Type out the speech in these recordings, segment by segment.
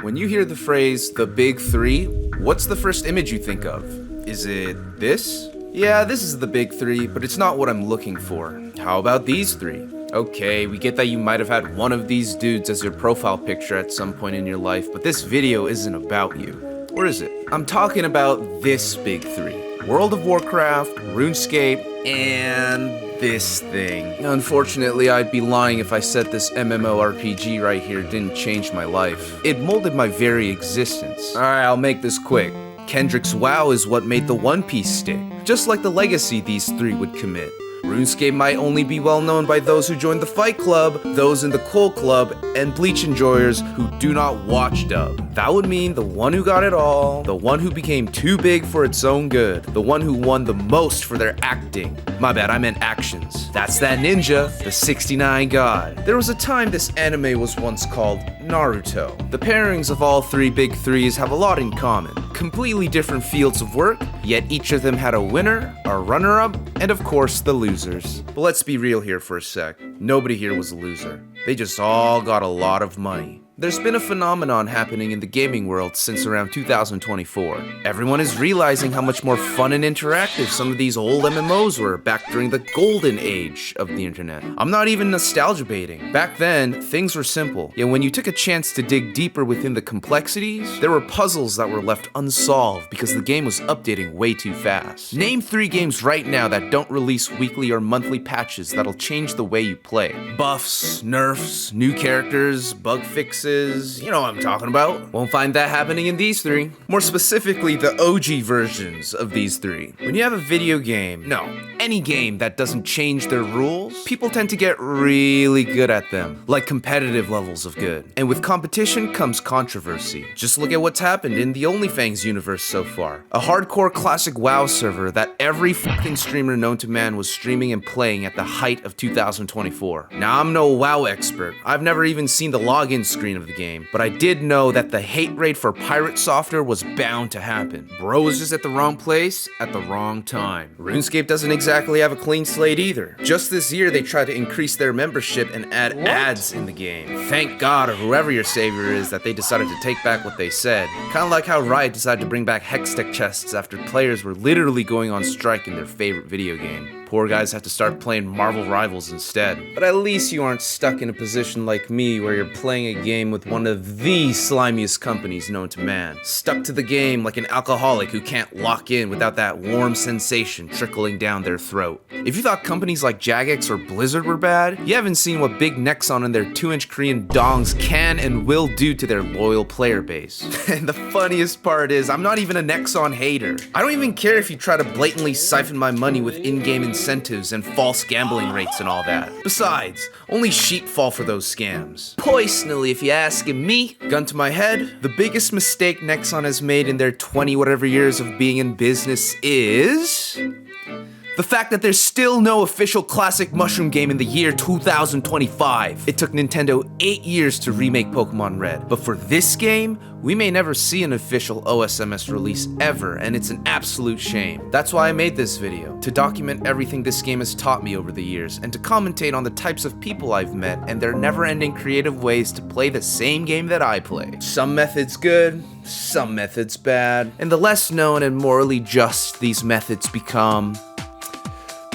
When you hear the phrase, the big three, what's the first image you think of? Is it this? Yeah, this is the big three, but it's not what I'm looking for. How about these three? Okay, we get that you might have had one of these dudes as your profile picture at some point in your life, but this video isn't about you. Or is it? I'm talking about this big three. World of Warcraft, RuneScape, and this thing. Unfortunately, I'd be lying if I said this MMORPG right here didn't change my life. It molded my very existence. Alright, I'll make this quick. Kendrick's WoW is what made the One Piece stick, just like the legacy these three would commit. RuneScape might only be well known by those who joined the Fight Club, those in the Cool Club, and Bleach enjoyers who do not watch dub. That would mean the one who got it all, the one who became too big for its own good, the one who won the most for their acting. My bad, I meant actions. That's that ninja, the 69 god. There was a time this anime was once called Naruto. The pairings of all three big threes have a lot in common. Completely different fields of work, yet each of them had a winner, a runner-up, and of course the losers. But let's be real here for a sec. Nobody here was a loser. They just all got a lot of money. There's been a phenomenon happening in the gaming world since around 2024. Everyone is realizing how much more fun and interactive some of these old MMOs were back during the golden age of the internet. I'm not even nostalgia baiting. Back then, things were simple, yet when you took a chance to dig deeper within the complexities, there were puzzles that were left unsolved because the game was updating way too fast. Name 3 games right now that don't release weekly or monthly patches that'll change the way you play. Buffs, nerfs, new characters, bug fixes, you know what I'm talking about. Won't find that happening in these three. More specifically, the OG versions of these three. When you have a video game, no, any game that doesn't change their rules, people tend to get really good at them, like competitive levels of good. And with competition comes controversy. Just look at what's happened in the OnlyFans universe so far. A hardcore classic WoW server that every fucking streamer known to man was streaming and playing at the height of 2024. Now, I'm no WoW expert. I've never even seen the login screen of the game, but I did know that the hate rate for pirate software was bound to happen. Bro was just at the wrong place at the wrong time. RuneScape doesn't exactly have a clean slate either. Just this year they tried to increase their membership and add ads in the game. Thank God, or whoever your savior is, that they decided to take back what they said. Kinda like how Riot decided to bring back Hextech chests after players were literally going on strike in their favorite video game. Poor guys have to start playing Marvel Rivals instead. But at least you aren't stuck in a position like me where you're playing a game with one of the slimiest companies known to man. Stuck to the game like an alcoholic who can't lock in without that warm sensation trickling down their throat. If you thought companies like Jagex or Blizzard were bad, you haven't seen what Big Nexon and their 2-inch Korean dongs can and will do to their loyal player base. And the funniest part is, I'm not even a Nexon hater. I don't even care if you try to blatantly siphon my money with in-game incentives and false gambling rates and all that. Besides, only sheep fall for those scams. Personally, if you're asking me, gun to my head, the biggest mistake Nexon has made in their 20 whatever years of being in business is the fact that there's still no official classic mushroom game in the year 2025. It took Nintendo 8 years to remake Pokemon Red, but for this game, we may never see an official OSMS release ever, and it's an absolute shame. That's why I made this video, to document everything this game has taught me over the years, and to commentate on the types of people I've met and their never-ending creative ways to play the same game that I play. Some methods good, some methods bad, and the less known and morally just these methods become,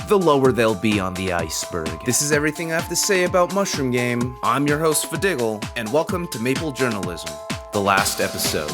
the lower they'll be on the iceberg. This is everything I have to say about Mushroom Game. I'm your host, Fadiggle, and welcome to Maple Journalism, the last episode.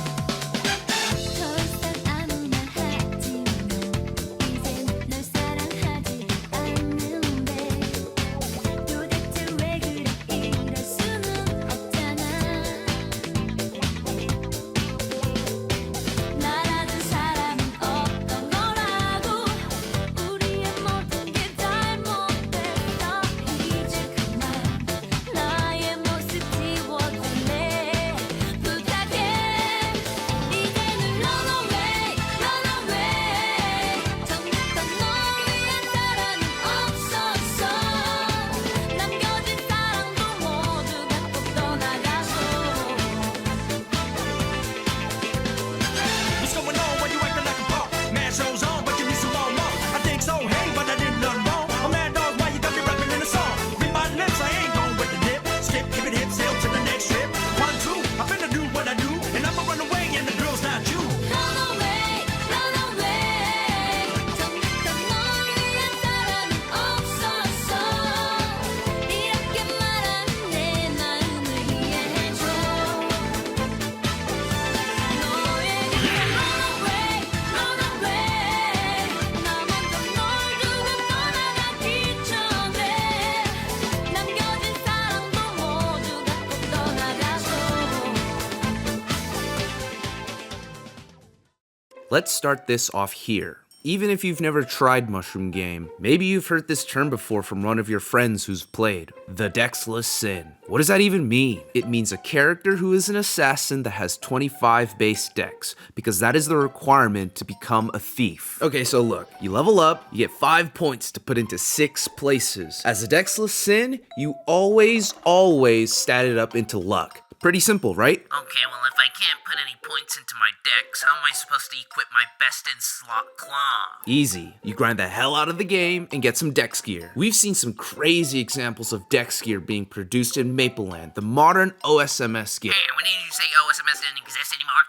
Let's start this off here. Even if you've never tried Mushroom Game, maybe you've heard this term before from one of your friends who's played. The Dexless Sin. What does that even mean? It means a character who is an assassin that has 25 base dex, because that is the requirement to become a thief. Okay, so look, you level up, you get 5 points to put into 6 places. As a Dexless Sin, you always stat it up into luck. Pretty simple, right? Okay, well if I can't put any points into my dex, how am I supposed to equip my best in slot claw? Easy. You grind the hell out of the game and get some dex gear. We've seen some crazy examples of dex gear being produced in Mapleland, the modern OSMS game. Hey, when did you say OSMS didn't exist anymore?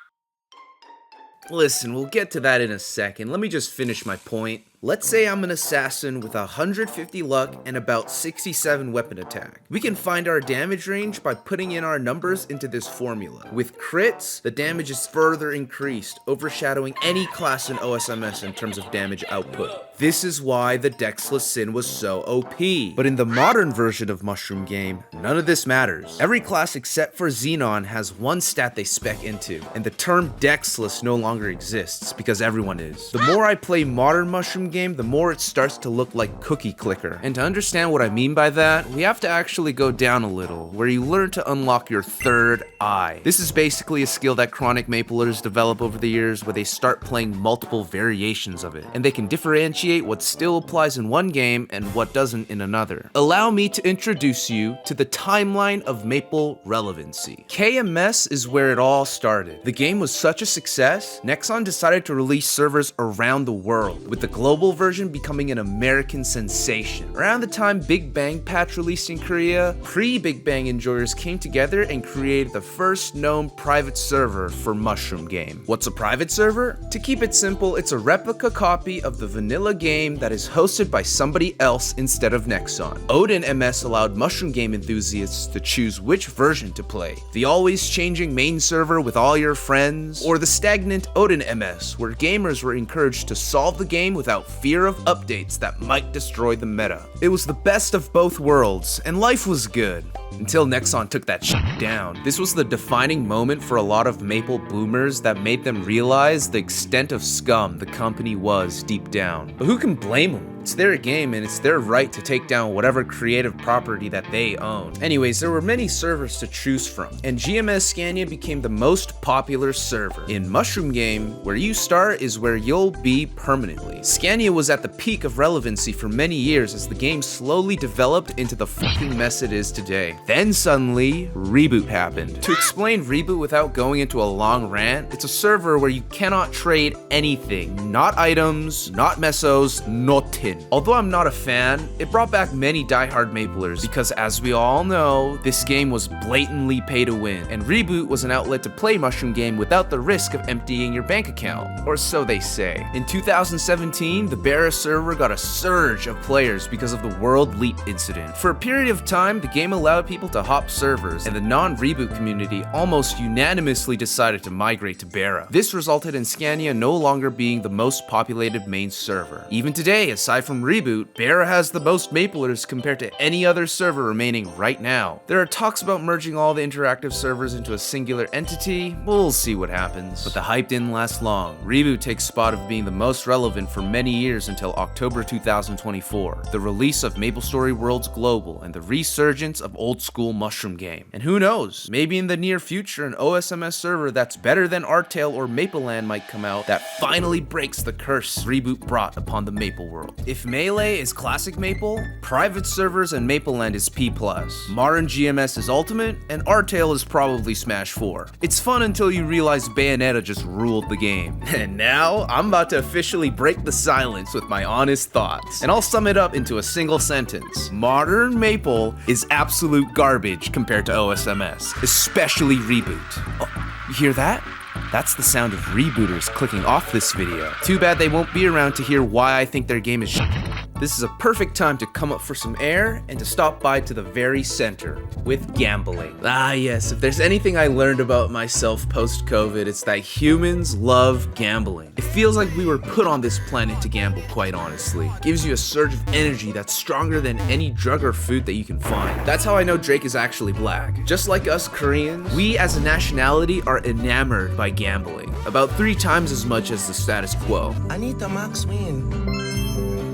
Listen, we'll get to that in a second. Let me just finish my point. Let's say I'm an assassin with 150 luck and about 67 weapon attack. We can find our damage range by putting in our numbers into this formula. With crits, the damage is further increased, overshadowing any class in OSMS in terms of damage output. This is why the Dexless Sin was so OP. But in the modern version of Mushroom Game, none of this matters. Every class except for Xenon has one stat they spec into, and the term Dexless no longer exists because everyone is. The more I play modern Mushroom Game, the more it starts to look like Cookie Clicker. And to understand what I mean by that, we have to actually go down a little, where you learn to unlock your third eye. This is basically a skill that chronic Maplers develop over the years, where they start playing multiple variations of it, and they can differentiate what still applies in one game and what doesn't in another. Allow me to introduce you to the timeline of Maple relevancy. KMS is where it all started. The game was such a success, Nexon decided to release servers around the world, with the global version becoming an American sensation. Around the time Big Bang Patch released in Korea, pre-Big Bang enjoyers came together and created the first known private server for Mushroom Game. What's a private server? To keep it simple, it's a replica copy of the vanilla game that is hosted by somebody else instead of Nexon. Odin MS allowed Mushroom Game enthusiasts to choose which version to play. The always changing main server with all your friends, or the stagnant Odin MS, where gamers were encouraged to solve the game without fear of updates that might destroy the meta. It was the best of both worlds, and life was good. Until Nexon took that shit down. This was the defining moment for a lot of Maple boomers that made them realize the extent of scum the company was deep down. But who can blame them? It's their game and it's their right to take down whatever creative property that they own. Anyways, there were many servers to choose from, and GMS Scania became the most popular server. In Mushroom Game, where you start is where you'll be permanently. Scania was at the peak of relevancy for many years as the game slowly developed into the fucking mess it is today. Then suddenly, Reboot happened. To explain Reboot without going into a long rant, it's a server where you cannot trade anything. Not items, not mesos, nothing. Although I'm not a fan, it brought back many diehard Maplers because, as we all know, this game was blatantly pay to win, and Reboot was an outlet to play Mushroom Game without the risk of emptying your bank account, or so they say. In 2017, the Barra server got a surge of players because of the World Leap incident. For a period of time, the game allowed people to hop servers, and the non-Reboot community almost unanimously decided to migrate to Barra. This resulted in Scania no longer being the most populated main server. Even today, aside from Reboot, Barra has the most Maplers compared to any other server remaining right now. There are talks about merging all the interactive servers into a singular entity. We'll see what happens. But the hype didn't last long. Reboot takes spot of being the most relevant for many years until October 2024, the release of MapleStory Worlds Global and the resurgence of old school Mushroom Game. And who knows, maybe in the near future an OSMS server that's better than Artale or Mapleland might come out that finally breaks the curse Reboot brought upon the Maple world. If Melee is classic Maple, private servers and Mapleland is P+. Modern GMS is Ultimate, and Artale is probably Smash 4. It's fun until you realize Bayonetta just ruled the game. And now, I'm about to officially break the silence with my honest thoughts. And I'll sum it up into a single sentence. Modern Maple is absolute garbage compared to OSMS, especially Reboot. Oh, you hear that? That's the sound of rebooters clicking off this video. Too bad they won't be around to hear why I think their game is shit. This is a perfect time to come up for some air and to stop by to the very center with gambling. Ah yes, if there's anything I learned about myself post-COVID, it's that humans love gambling. It feels like we were put on this planet to gamble, quite honestly. It gives you a surge of energy that's stronger than any drug or food that you can find. That's how I know Drake is actually black. Just like us Koreans, we as a nationality are enamored by gambling, about 3 times as much as the status quo. I need the max win.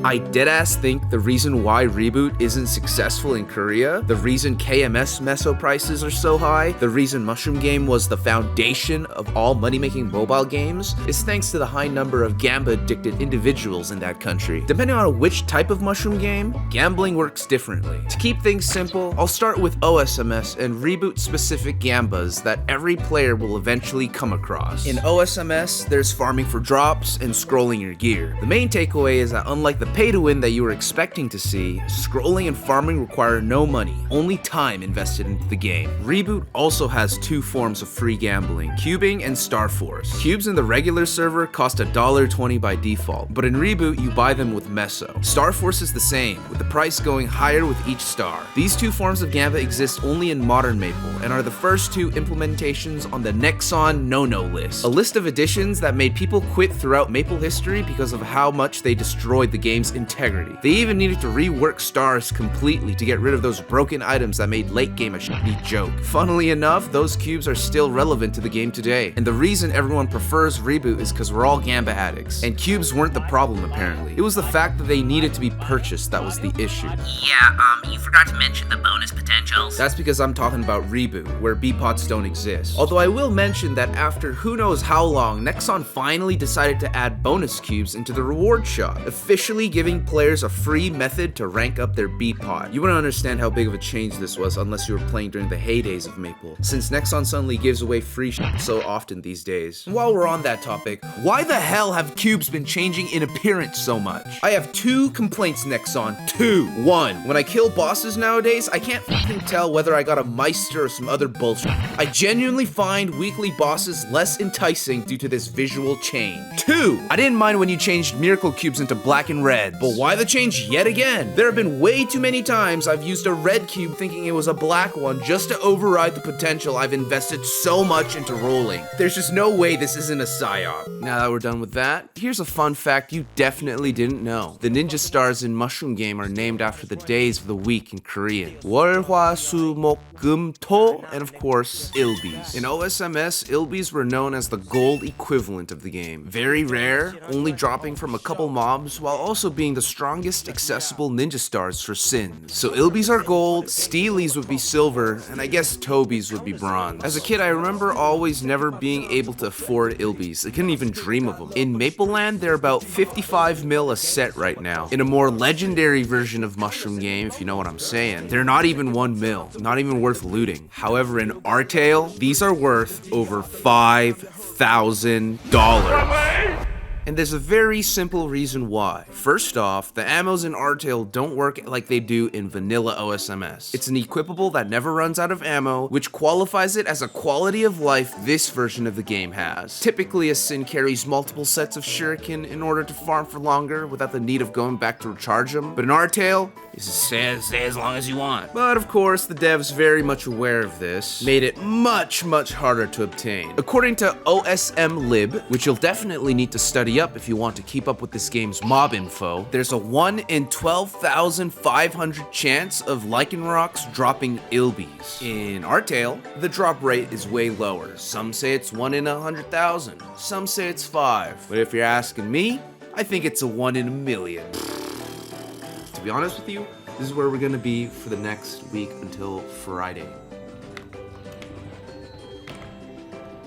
I deadass think the reason why Reboot isn't successful in Korea, the reason KMS meso prices are so high, the reason Mushroom Game was the foundation of all money-making mobile games, is thanks to the high number of gamba-addicted individuals in that country. Depending on which type of Mushroom Game, gambling works differently. To keep things simple, I'll start with OSMS and Reboot-specific gambas that every player will eventually come across. In OSMS, there's farming for drops and scrolling your gear. The main takeaway is that unlike the pay to win that you were expecting to see, scrolling and farming require no money, only time invested into the game. Reboot also has 2 forms of free gambling, cubing and Star Force. Cubes in the regular server cost $1.20 by default, but in Reboot you buy them with Meso. Star Force is the same, with the price going higher with each star. These 2 forms of gamba exist only in modern Maple, and are the first 2 implementations on the Nexon no-no list. A list of additions that made people quit throughout Maple history because of how much they destroyed the game's integrity. They even needed to rework stars completely to get rid of those broken items that made late game a shitty joke. Funnily enough, those cubes are still relevant to the game today, and the reason everyone prefers Reboot is because we're all gamba addicts, and cubes weren't the problem apparently. It was the fact that they needed to be purchased that was the issue. Yeah, you forgot to mention the bonus potentials. That's because I'm talking about Reboot, where B-pots don't exist. Although I will mention that after who knows how long, Nexon finally decided to add bonus cubes into the reward shop, officially giving players a free method to rank up their B-pot. You wouldn't understand how big of a change this was unless you were playing during the heydays of Maple, since Nexon suddenly gives away free shit so often these days. And while we're on that topic, why the hell have cubes been changing in appearance so much? I have 2 complaints, Nexon. 2. 1. When I kill bosses nowadays, I can't fucking tell whether I got a Meister or some other bullshit. I genuinely find weekly bosses less enticing due to this visual change. 2. I didn't mind when you changed miracle cubes into black and red, but why the change yet again? There have been way too many times I've used a red cube thinking it was a black one just to override the potential I've invested so much into rolling. There's just no way this isn't a psyop. Now that we're done with that, here's a fun fact you definitely didn't know. The ninja stars in Mushroom Game are named after the days of the week in Korean. 월, 화, 수, 목, 금, 토, and of course, ilbis. In OSMS, ilbis were known as the gold equivalent of the game. Very rare, only dropping from a couple mobs, while also being the strongest accessible ninja stars for sins. So ilbis are gold, steelies would be silver, and I guess tobies would be bronze. As a kid, I remember always never being able to afford ilbis. I couldn't even dream of them. In Maple Land, they're about 55 mil a set right now. In a more legendary version of Mushroom Game, if you know what I'm saying, they're not even 1 mil, not even worth looting. However, in R.I.P, these are worth over $5,000. And there's a very simple reason why. First off, the ammos in R.I.P don't work like they do in vanilla OSMS. It's an equipable that never runs out of ammo, which qualifies it as a quality of life this version of the game has. Typically, a Sin carries multiple sets of shuriken in order to farm for longer without the need of going back to recharge them, but in R.I.P, it's stay as long as you want. But of course, the devs very much aware of this, made it much harder to obtain. According to OSM Lib, which you'll definitely need to study up if you want to keep up with this game's mob info, there's a 1 in 12,500 chance of Lichen Rocks dropping ilbis. In R.I.P, the drop rate is way lower. Some say it's 1 in 100,000, some say it's 5. But if you're asking me, I think it's a 1 in a million. To be honest with you, this is where we're gonna be for the next week until Friday.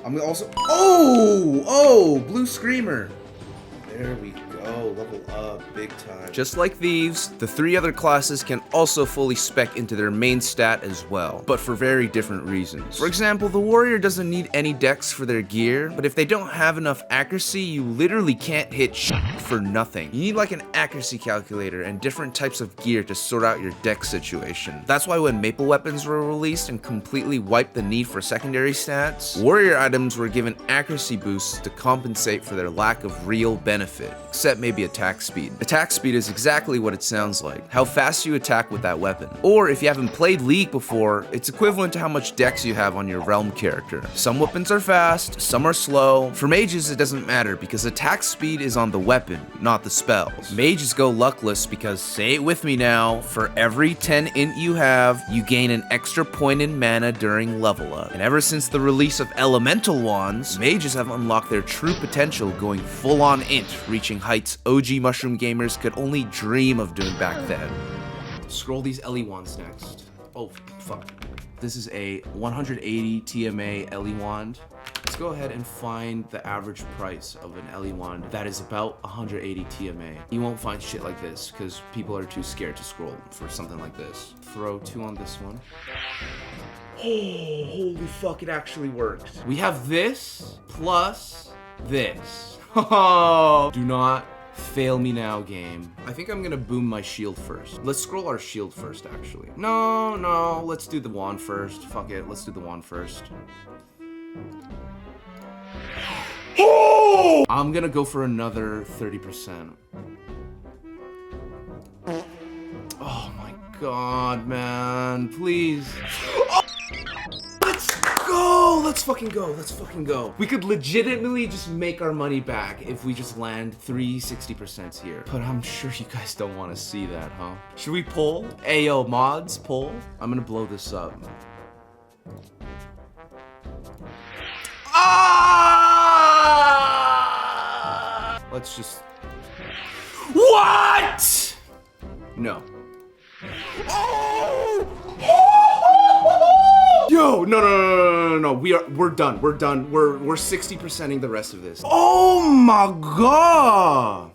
I'm gonna also, oh, Blue Screamer. There we go, level up big time. Just like thieves, the 3 other classes can also fully spec into their main stat as well, but for very different reasons. For example, the warrior doesn't need any dex for their gear, but if they don't have enough accuracy, you literally can't hit shit for nothing. You need like an accuracy calculator and different types of gear to sort out your dex situation. That's why when Maple weapons were released and completely wiped the need for secondary stats, warrior items were given accuracy boosts to compensate for their lack of real benefit. benefit, except maybe attack speed. Attack speed is exactly what it sounds like, how fast you attack with that weapon. Or if you haven't played League before, it's equivalent to how much dex you have on your realm character. Some weapons are fast, some are slow. For mages, it doesn't matter because attack speed is on the weapon, not the spells. Mages go luckless because, say it with me now, for every 10 int you have, you gain an extra point in mana during level up. And ever since the release of elemental wands, mages have unlocked their true potential, going full on int, reaching heights OG mushroom gamers could only dream of doing back then. Scroll these LE wands next. Oh, fuck. This is a 180 TMA LE wand. Let's go ahead and find the average price of an LE wand that is about 180 TMA. You won't find shit like this because people are too scared to scroll for something like this. Throw 2 on this one. Oh, holy fuck, it actually worked. We have this plus this. Do not fail me now, game. I think I'm gonna boom my shield first. Let's scroll our shield first, actually. No, let's do the wand first. Fuck it, let's do the wand first. Oh! I'm gonna go for another 30%. Oh my god, man, please. Oh! Let's go! Let's fucking go. Let's fucking go. We could legitimately just make our money back if we just land 360% here. But I'm sure you guys don't want to see that, huh? Should we pull? Ayo, mods, pull? I'm gonna blow this up. Ah! Let's just... What? No. Oh! Yo, no. We're done. We're 60%ing the rest of this. Oh my god!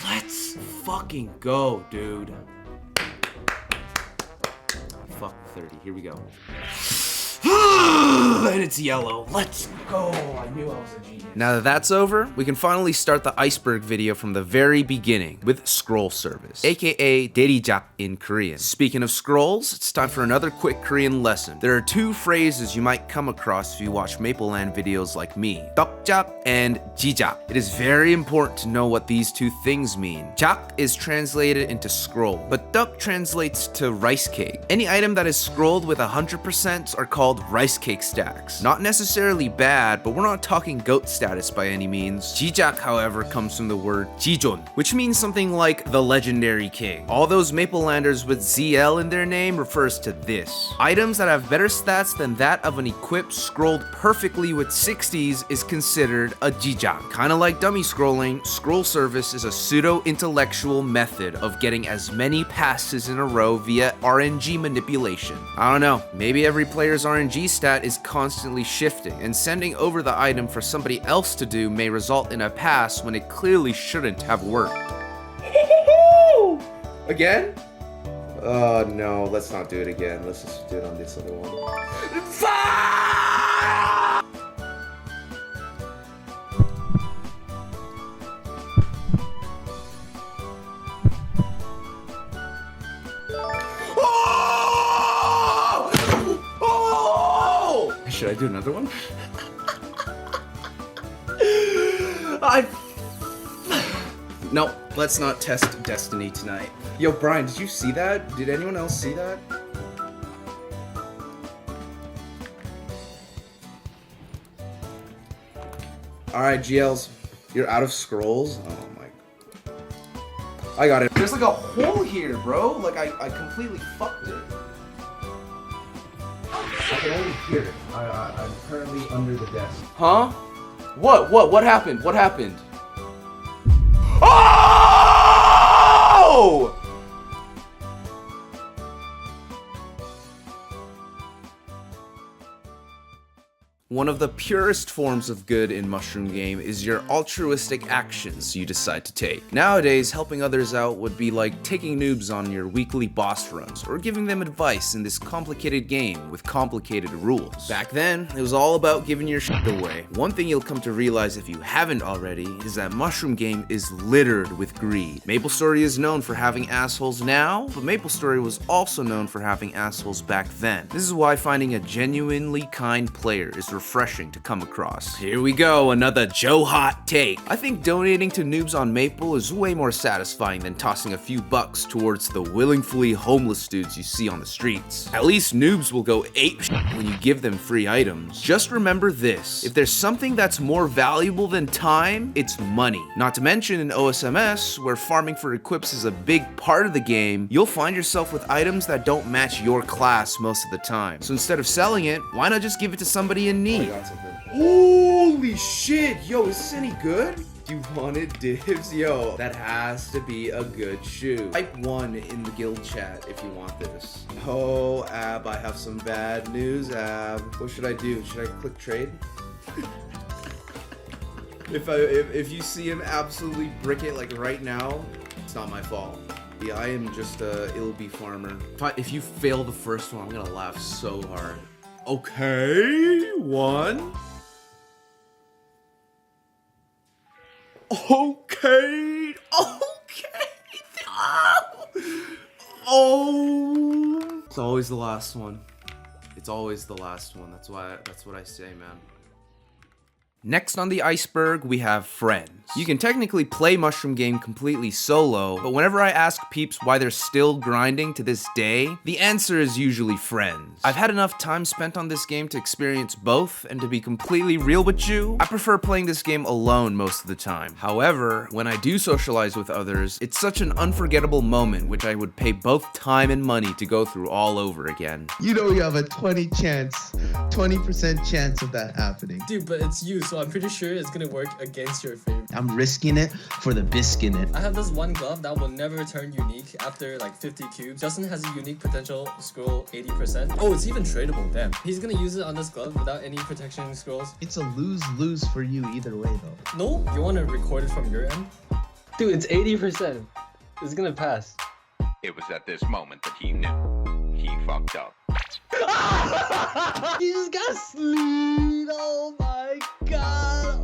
Let's fucking go, dude. Fuck 30. Here we go. And it's yellow. Let's go. I knew I was a genius. Now that that's over, we can finally start the iceberg video from the very beginning with scroll service, aka 대리작 in Korean. Speaking of scrolls, it's time for another quick Korean lesson. There are 2 phrases you might come across if you watch Mapleland videos like me, 떡작 and 지작. It is very important to know what these 2 things mean. 작 is translated into scroll, but 떡 translates to rice cake. Any item that is scrolled with 100% are called rice cake stacks. Not necessarily bad, but we're not talking goat status by any means. 지작, however, comes from the word 지존, which means something like the legendary king. All those Maplelanders with ZL in their name refers to this. Items that have better stats than that of an equip scrolled perfectly with 60s is considered a 지작. Kinda like dummy scrolling, scroll service is a pseudo-intellectual method of getting as many passes in a row via RNG manipulation. I don't know, maybe every player's RNG stat is constantly shifting, and sending over the item for somebody else to do may result in a pass when it clearly shouldn't have worked. Again? No, let's not do it again. Let's just do it on this other one. Should I do another one? No, let's not test destiny tonight. Yo, Brian, did you see that? Did anyone else see that? Alright, GLs, you're out of scrolls? Oh my... I got it. There's like a hole here, bro. Like, I completely fucked it. I can only hear it. I'm currently under the desk. Huh? What happened? What happened? Oh! One of the purest forms of good in Mushroom Game is your altruistic actions you decide to take. Nowadays, helping others out would be like taking noobs on your weekly boss runs, or giving them advice in this complicated game with complicated rules. Back then, it was all about giving your shit away. One thing you'll come to realize if you haven't already is that Mushroom Game is littered with greed. MapleStory is known for having assholes now, but MapleStory was also known for having assholes back then. This is why finding a genuinely kind player is refreshing to come across. Here we go, another Joe Hot take. I think donating to Noobs on Maple is way more satisfying than tossing a few bucks towards the willingly homeless dudes you see on the streets. At least Noobs will go ape when you give them free items. Just remember this, if there's something that's more valuable than time, it's money. Not to mention in OSMS, where farming for equips is a big part of the game, you'll find yourself with items that don't match your class most of the time. So instead of selling it, why not just give it to somebody in need? Holy shit, yo, is this any good? You wanted dibs? Yo, that has to be a good shoe. Type 1 in the guild chat if you want this. Oh, Ab, I have some bad news, Ab. What should I do? Should I click trade? If you see him absolutely brick it like right now, it's not my fault. Yeah, I am just a Ilby farmer. If you fail the first one, I'm gonna laugh so hard. Okay, 1. Okay. Oh. It's always the last one. It's always the last one. That's what I say, man. Next on the iceberg, we have friends. You can technically play Mushroom Game completely solo, but whenever I ask peeps why they're still grinding to this day, the answer is usually friends. I've had enough time spent on this game to experience both, and to be completely real with you, I prefer playing this game alone most of the time. However, when I do socialize with others, it's such an unforgettable moment which I would pay both time and money to go through all over again. You know you have a 20% chance of that happening. Dude, but it's you, so I'm pretty sure it's gonna work against your favor. I'm risking it for the biscuit. I have this one glove that will never turn unique after like 50 cubes. Justin has a unique potential scroll 80%. Oh, it's even tradable, damn. He's gonna use it on this glove without any protection scrolls. It's a lose-lose for you either way though. No? You wanna record it from your end? Dude, it's 80%. It's gonna pass. It was at this moment that he knew. He fucked up. He just got sleeved. Oh my god.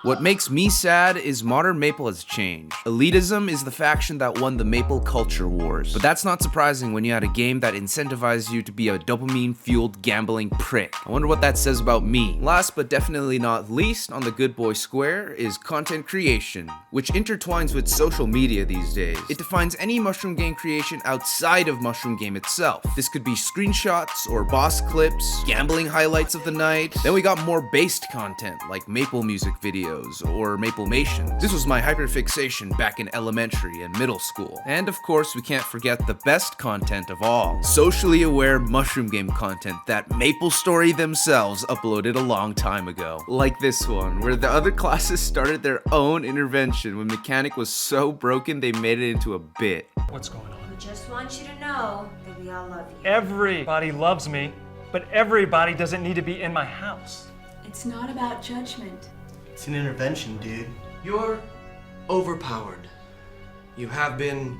What makes me sad is modern Maple has changed. Elitism is the faction that won the Maple culture wars. But that's not surprising when you had a game that incentivized you to be a dopamine-fueled gambling prick. I wonder what that says about me. Last but definitely not least on the Good Boy Square is content creation, which intertwines with social media these days. It defines any Mushroom Game creation outside of Mushroom Game itself. This could be screenshots or boss clips, gambling highlights of the night. Then we got more based content like Maple music videos or Maplemations. This was my hyperfixation back in elementary and middle school. And of course, we can't forget the best content of all, socially aware Mushroom Game content that maplestory themselves uploaded a long time ago. Like this one, where the other classes started their own intervention when mechanic was so broken they made it into a bit. What's going on? We just want you to know that we all love you. Everybody loves me, but everybody doesn't need to be in my house. It's not about judgment. It's an intervention, dude. You're overpowered. You have been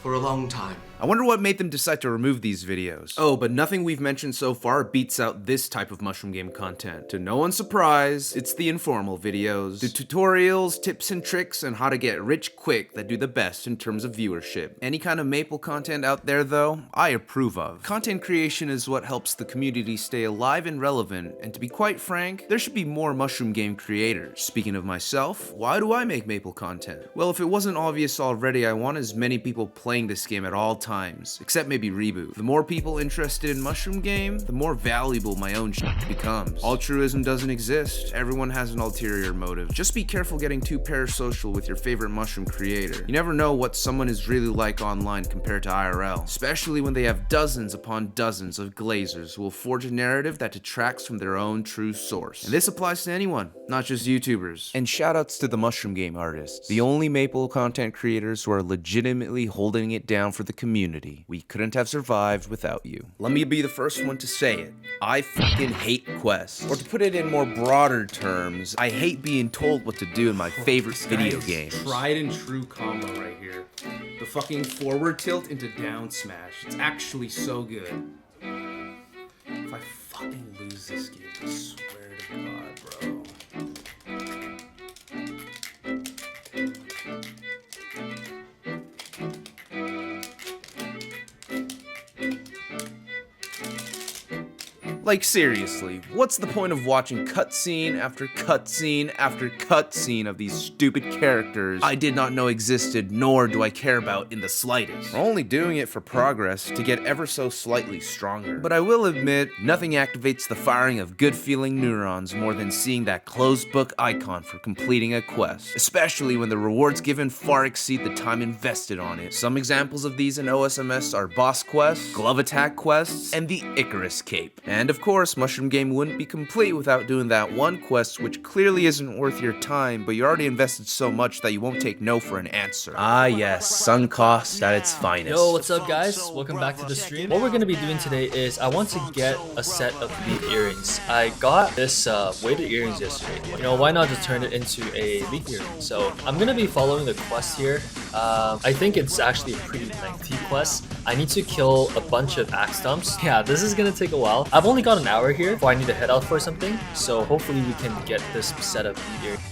for a long time. I wonder what made them decide to remove these videos. Oh, but nothing we've mentioned so far beats out this type of Mushroom Game content. To no one's surprise, it's the informal videos. The tutorials, tips and tricks, and how to get rich quick that do the best in terms of viewership. Any kind of Maple content out there though, I approve of. Content creation is what helps the community stay alive and relevant, and to be quite frank, there should be more Mushroom Game creators. Speaking of myself, why do I make Maple content? Well, if it wasn't obvious already, I want as many people playing this game at all times, except maybe Reboot. The more people interested in Mushroom Game, the more valuable my own shit becomes. Altruism doesn't exist. Everyone has an ulterior motive. Just be careful getting too parasocial with your favorite mushroom creator. You never know what someone is really like online compared to IRL, especially when they have dozens upon dozens of glazers who will forge a narrative that detracts from their own true source. And this applies to anyone, not just YouTubers. And shoutouts to the Mushroom Game artists, the only Maple content creators who are legitimately holding it down for the community. We couldn't have survived without you. Let me be the first one to say it. I fucking hate quests. Or to put it in more broader terms, I hate being told what to do in my favorite video games. Tried and true combo right here. The fucking forward tilt into down smash. It's actually so good. If I fucking lose this game, I swear to God, bro. Like seriously, what's the point of watching cutscene after cutscene after cutscene of these stupid characters I did not know existed, nor do I care about in the slightest? We're only doing it for progress, to get ever so slightly stronger. But I will admit, nothing activates the firing of good feeling neurons more than seeing that closed book icon for completing a quest, especially when the rewards given far exceed the time invested on it. Some examples of these in OSMS are boss quests, glove attack quests, and the Icarus cape. And of course, Mushroom Game wouldn't be complete without doing that one quest which clearly isn't worth your time, but you already invested so much that you won't take no for an answer. Ah yes, sunk cost at its finest. Yo, what's up guys? Welcome back to the stream. What we're gonna be doing today is I want to get a set of leaf earrings. I got this weighted earrings yesterday. You know, why not just turn it into a leaf earring? So I'm gonna be following the quest here. I think it's actually a pretty lengthy quest. I need to kill a bunch of axe stumps. Yeah, this is gonna take a while. I've only got an hour here before I need to head out for something. So hopefully we can get this set of leaf earrings.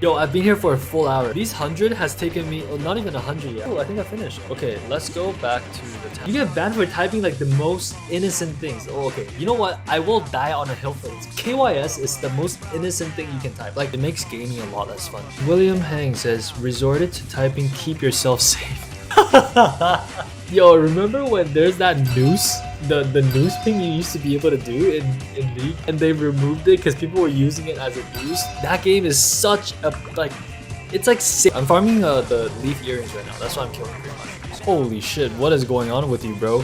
Yo, I've been here for a full hour. These 100 has taken me, not even 100 yet. Oh, I think I finished. Okay, let's go back to the town. You get banned for typing like the most innocent things. Oh, okay. You know what? I will die on a hill for this. KYS is the most innocent thing you can type. Like, it makes gaming a lot less fun. William Hang says, resorted to typing, keep yourself safe. Yo, remember when there's that noose? The noose thing you used to be able to do in League, and they removed it because people were using it as a noose. That game is such a, like, it's like sick. I'm farming the leaf earrings right now. That's why I'm killing green mushrooms. Holy shit, what is going on with you, bro?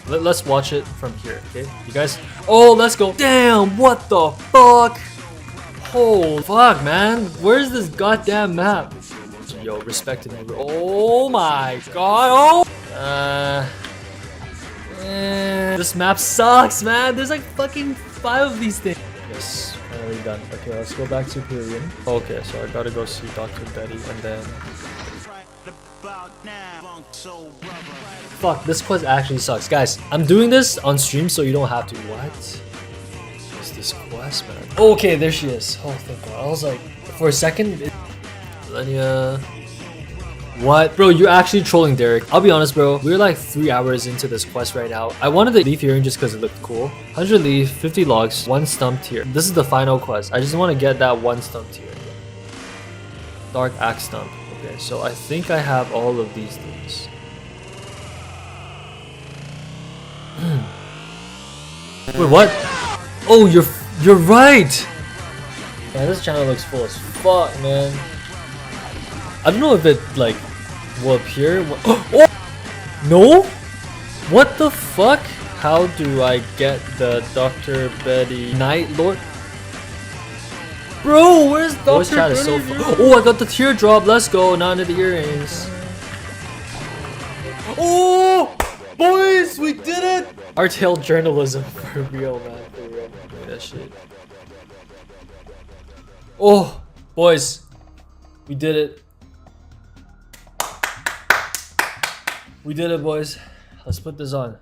Let's watch it from here, okay? You guys, oh, let's go. Damn, what the fuck? Holy fuck, man. Where's this goddamn map? Yo, respect to me, bro. Oh my god. Oh. This map sucks, man. There's like fucking 5 of these things. Yes, finally done. Okay, let's go back to Pyrian. Okay, so I gotta go see Dr. Betty and then... Fuck, this quest actually sucks. Guys, I'm doing this on stream so you don't have to. What is this quest, man? Okay, there she is. Oh, thank god. I was like, for a second... Millennia... What? Bro, you're actually trolling Derek. I'll be honest, bro. We're like 3 hours into this quest right now. I wanted the leaf earring just because it looked cool. 100 leaf, 50 logs, 1 stump tier. This is the final quest. I just want to get that 1 stump tier. Dark axe stump. Okay, so I think I have all of these things. Wait, what? Oh, you're right! Man, this channel looks full as fuck, man. I don't know if it like will appear. Oh no! What the fuck? How do I get the Dr. Betty Night Lord? Bro, where's Dr. Voice chat is so fun. Oh, I got the teardrop. Let's go. Now into the earrings. Oh, boys, we did it! Art-tail journalism for real, man. For real. Look at that shit. Oh, boys, we did it. We did it, boys. Let's put this on.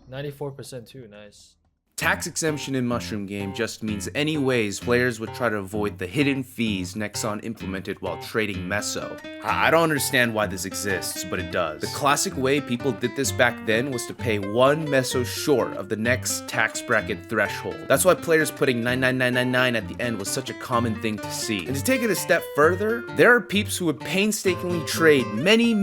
94% too, nice. Tax exemption in Mushroom Game just means any ways players would try to avoid the hidden fees Nexon implemented while trading meso. I don't understand why this exists, but it does. The classic way people did this back then was to pay 1 meso short of the next tax bracket threshold. That's why players putting 99999 at the end was such a common thing to see. And to take it a step further, there are peeps who would painstakingly trade many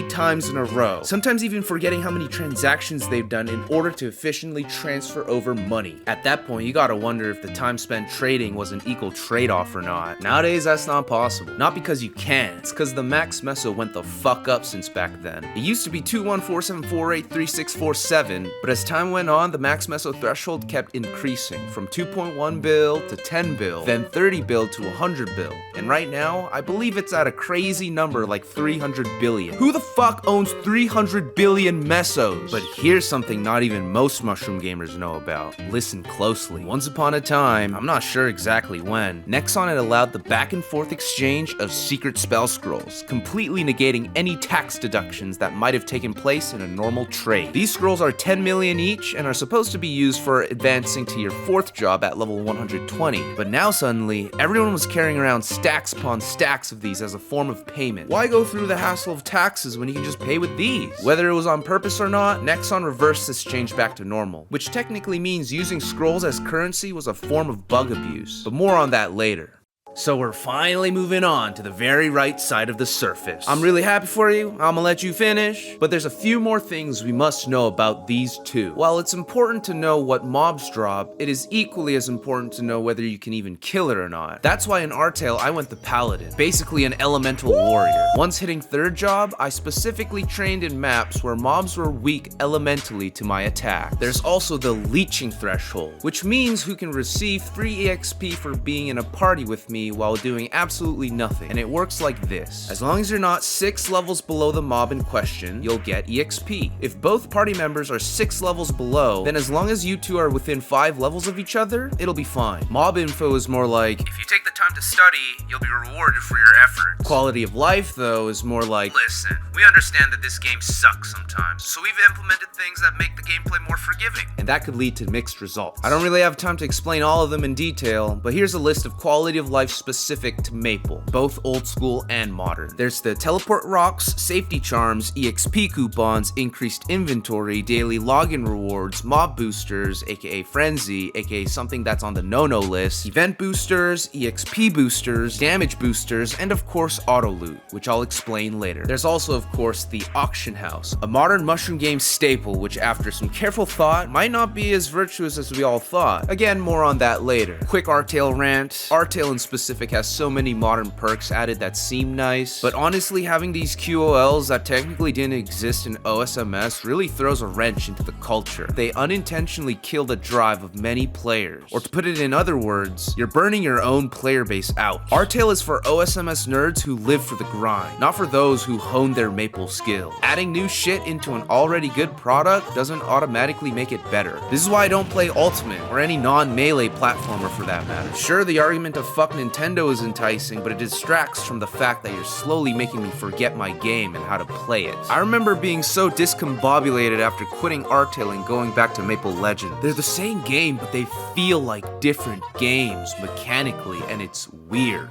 times in a row, sometimes even forgetting how many transactions they've done in order to efficiently transfer over money. At that point, you gotta wonder if the time spent trading was an equal trade-off or not. Nowadays, that's not possible. Not because you can, it's because the max meso went the fuck up since back then. It used to be 2147483647, but as time went on, the max meso threshold kept increasing from 2.1 bill to 10 bill, then 30 bill to 100 bill. And right now, I believe it's at a crazy number like 300 billion. Who the fuck owns 300 billion mesos? But here's something not even most mushroom gamers know about. about. Listen closely. Once upon a time, I'm not sure exactly when, Nexon had allowed the back and forth exchange of secret spell scrolls, completely negating any tax deductions that might have taken place in a normal trade. These scrolls are 10 million each and are supposed to be used for advancing to your 4th job at level 120. But now suddenly, everyone was carrying around stacks upon stacks of these as a form of payment. Why go through the hassle of taxes when you can just pay with these? Whether it was on purpose or not, Nexon reversed this change back to normal, which technically means using scrolls as currency was a form of bug abuse. But more on that later. So we're finally moving on to the very right side of the surface. I'm really happy for you, I'm gonna let you finish, but there's a few more things we must know about these two. While it's important to know what mobs drop, it is equally as important to know whether you can even kill it or not. That's why in R-Tail I went the Paladin, basically an elemental warrior. Once hitting 3rd job, I specifically trained in maps where mobs were weak elementally to my attack. There's also the leeching threshold, which means who can receive 3 EXP for being in a party with me while doing absolutely nothing, and it works like this. As long as you're not 6 levels below the mob in question, you'll get EXP. If both party members are 6 levels below, then as long as you two are within 5 levels of each other, it'll be fine. Mob info is more like, if you take the time to study, you'll be rewarded for your efforts. Quality of life, though, is more like, listen, we understand that this game sucks sometimes, so we've implemented things that make the gameplay more forgiving. And that could lead to mixed results. I don't really have time to explain all of them in detail, but here's a list of quality of life specific to Maple, both old school and modern. There's the teleport rocks, safety charms, EXP coupons, increased inventory, daily login rewards, mob boosters, aka frenzy, aka something that's on the no-no list, event boosters, EXP boosters, damage boosters, and of course auto loot, which I'll explain later. There's also of course the auction house, a modern mushroom game staple which after some careful thought might not be as virtuous as we all thought. Again, more on that later. Quick R-Tail rant. R-Tail in specific has so many modern perks added that seem nice, but honestly having these QOLs that technically didn't exist in OSMS really throws a wrench into the culture. They unintentionally kill the drive of many players. Or to put it in other words, you're burning your own player base out. R-Tail is for OSMS nerds who live for the grind, not for those who hone their Maple skill. Adding new shit into an already good product doesn't automatically make it better. This is why I don't play Ultimate or any non-melee platformer for that matter. Sure, the argument of fuck Nintendo is enticing, but it distracts from the fact that you're slowly making me forget my game and how to play it. I remember being so discombobulated after quitting R-Tail and going back to Maple Legends. They're the same game, but they feel like different games mechanically, and it's weird.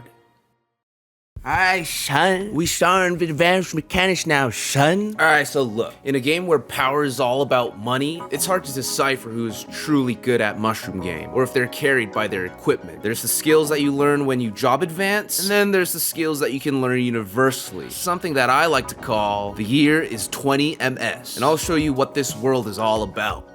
Alright, son. We starting with advanced mechanics now, son. Alright, so look, in a game where power is all about money, it's hard to decipher who is truly good at Mushroom Game, or if they're carried by their equipment. There's the skills that you learn when you job advance, and then there's the skills that you can learn universally. Something that I like to call, the year is 20 MS, and I'll show you what this world is all about.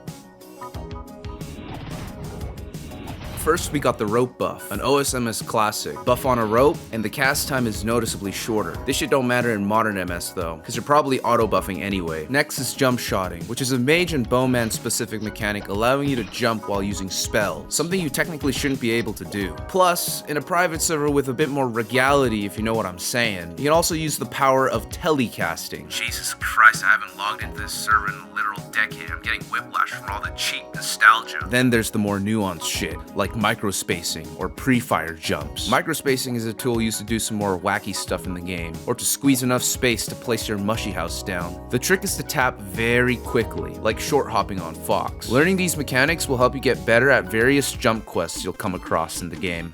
First, we got the rope buff, an OSMS classic. Buff on a rope, and the cast time is noticeably shorter. This shit don't matter in modern MS though, because you're probably auto-buffing anyway. Next is jump shotting, which is a mage and bowman specific mechanic allowing you to jump while using spells, something you technically shouldn't be able to do. Plus, in a private server with a bit more regality, if you know what I'm saying, you can also use the power of telecasting. Jesus Christ, I haven't logged into this server in a literal decade. I'm getting whiplash from all the cheap nostalgia. Then there's the more nuanced shit, like microspacing or pre-fire jumps. Microspacing is a tool used to do some more wacky stuff in the game, or to squeeze enough space to place your mushy house down. The trick is to tap very quickly, like short hopping on Fox. Learning these mechanics will help you get better at various jump quests you'll come across in the game.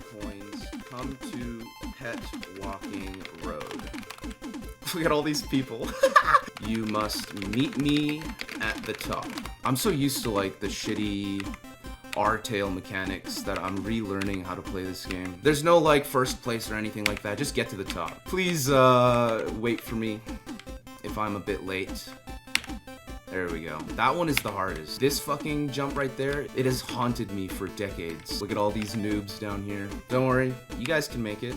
Come to Pet Walking Road. Look at all these people. You must meet me at the top. I'm so used to like the shitty R-Tail mechanics that I'm relearning how to play this game. There's no like first place or anything like that, just get to the top. Please wait for me if I'm a bit late. There we go. That one is the hardest. This fucking jump right there, it has haunted me for decades. Look at all these noobs down here. Don't worry, you guys can make it.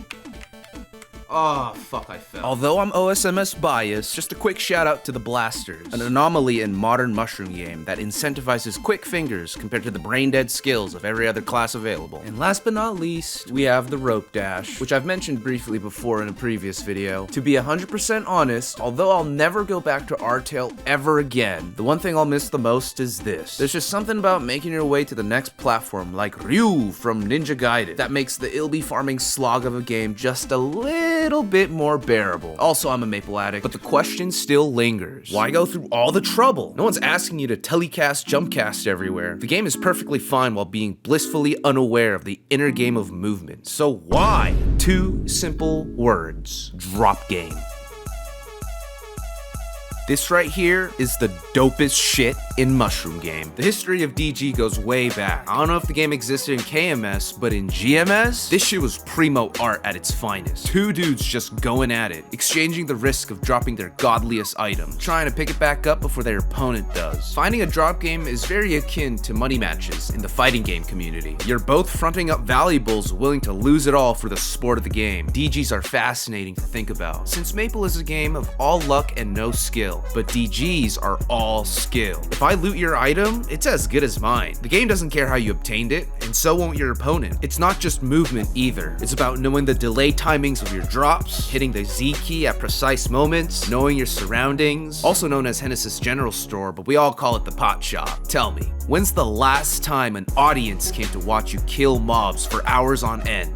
Oh, fuck, I fell. Although I'm OSMS biased, just a quick shout out to the blasters, an anomaly in modern mushroom game that incentivizes quick fingers compared to the brain-dead skills of every other class available. And last but not least, we have the rope dash, which I've mentioned briefly before in a previous video. To be 100% honest, although I'll never go back to R-Tail ever again, the one thing I'll miss the most is this. There's just something about making your way to the next platform, like Ryu from Ninja Gaiden, that makes the ilby farming slog of a game just a little bit more bearable. Also, I'm a Maple addict, but the question still lingers. Why go through all the trouble? No one's asking you to telecast jumpcast everywhere. The game is perfectly fine while being blissfully unaware of the inner game of movement. So why? Two simple words. Drop game. This right here is the dopest shit in Mushroom Game. The history of DG goes way back. I don't know if the game existed in KMS, but in GMS, this shit was primo art at its finest. Two dudes just going at it, exchanging the risk of dropping their godliest item, trying to pick it back up before their opponent does. Finding a drop game is very akin to money matches in the fighting game community. You're both fronting up valuables, willing to lose it all for the sport of the game. DGs are fascinating to think about, since Maple is a game of all luck and no skill. But DGs are all skill. If I loot your item, it's as good as mine. The game doesn't care how you obtained it, and so won't your opponent. It's not just movement either. It's about knowing the delay timings of your drops, hitting the Z key at precise moments, knowing your surroundings, also known as Hennessy's General Store, but we all call it the pot shop. Tell me, when's the last time an audience came to watch you kill mobs for hours on end?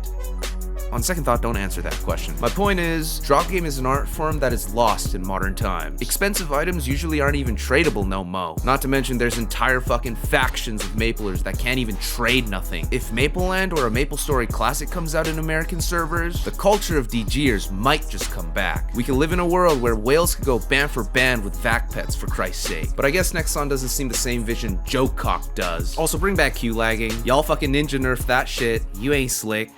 On second thought, don't answer that question. My point is, drop game is an art form that is lost in modern times. Expensive items usually aren't even tradable no mo. Not to mention there's entire fucking factions of Maplers that can't even trade nothing. If Mapleland or a MapleStory Classic comes out in American servers, the culture of DGers might just come back. We can live in a world where whales could go band for band with vac pets, for Christ's sake. But I guess Nexon doesn't seem the same vision Joe Cock does. Also, bring back Q lagging. Y'all fucking ninja nerf that shit. You ain't slick.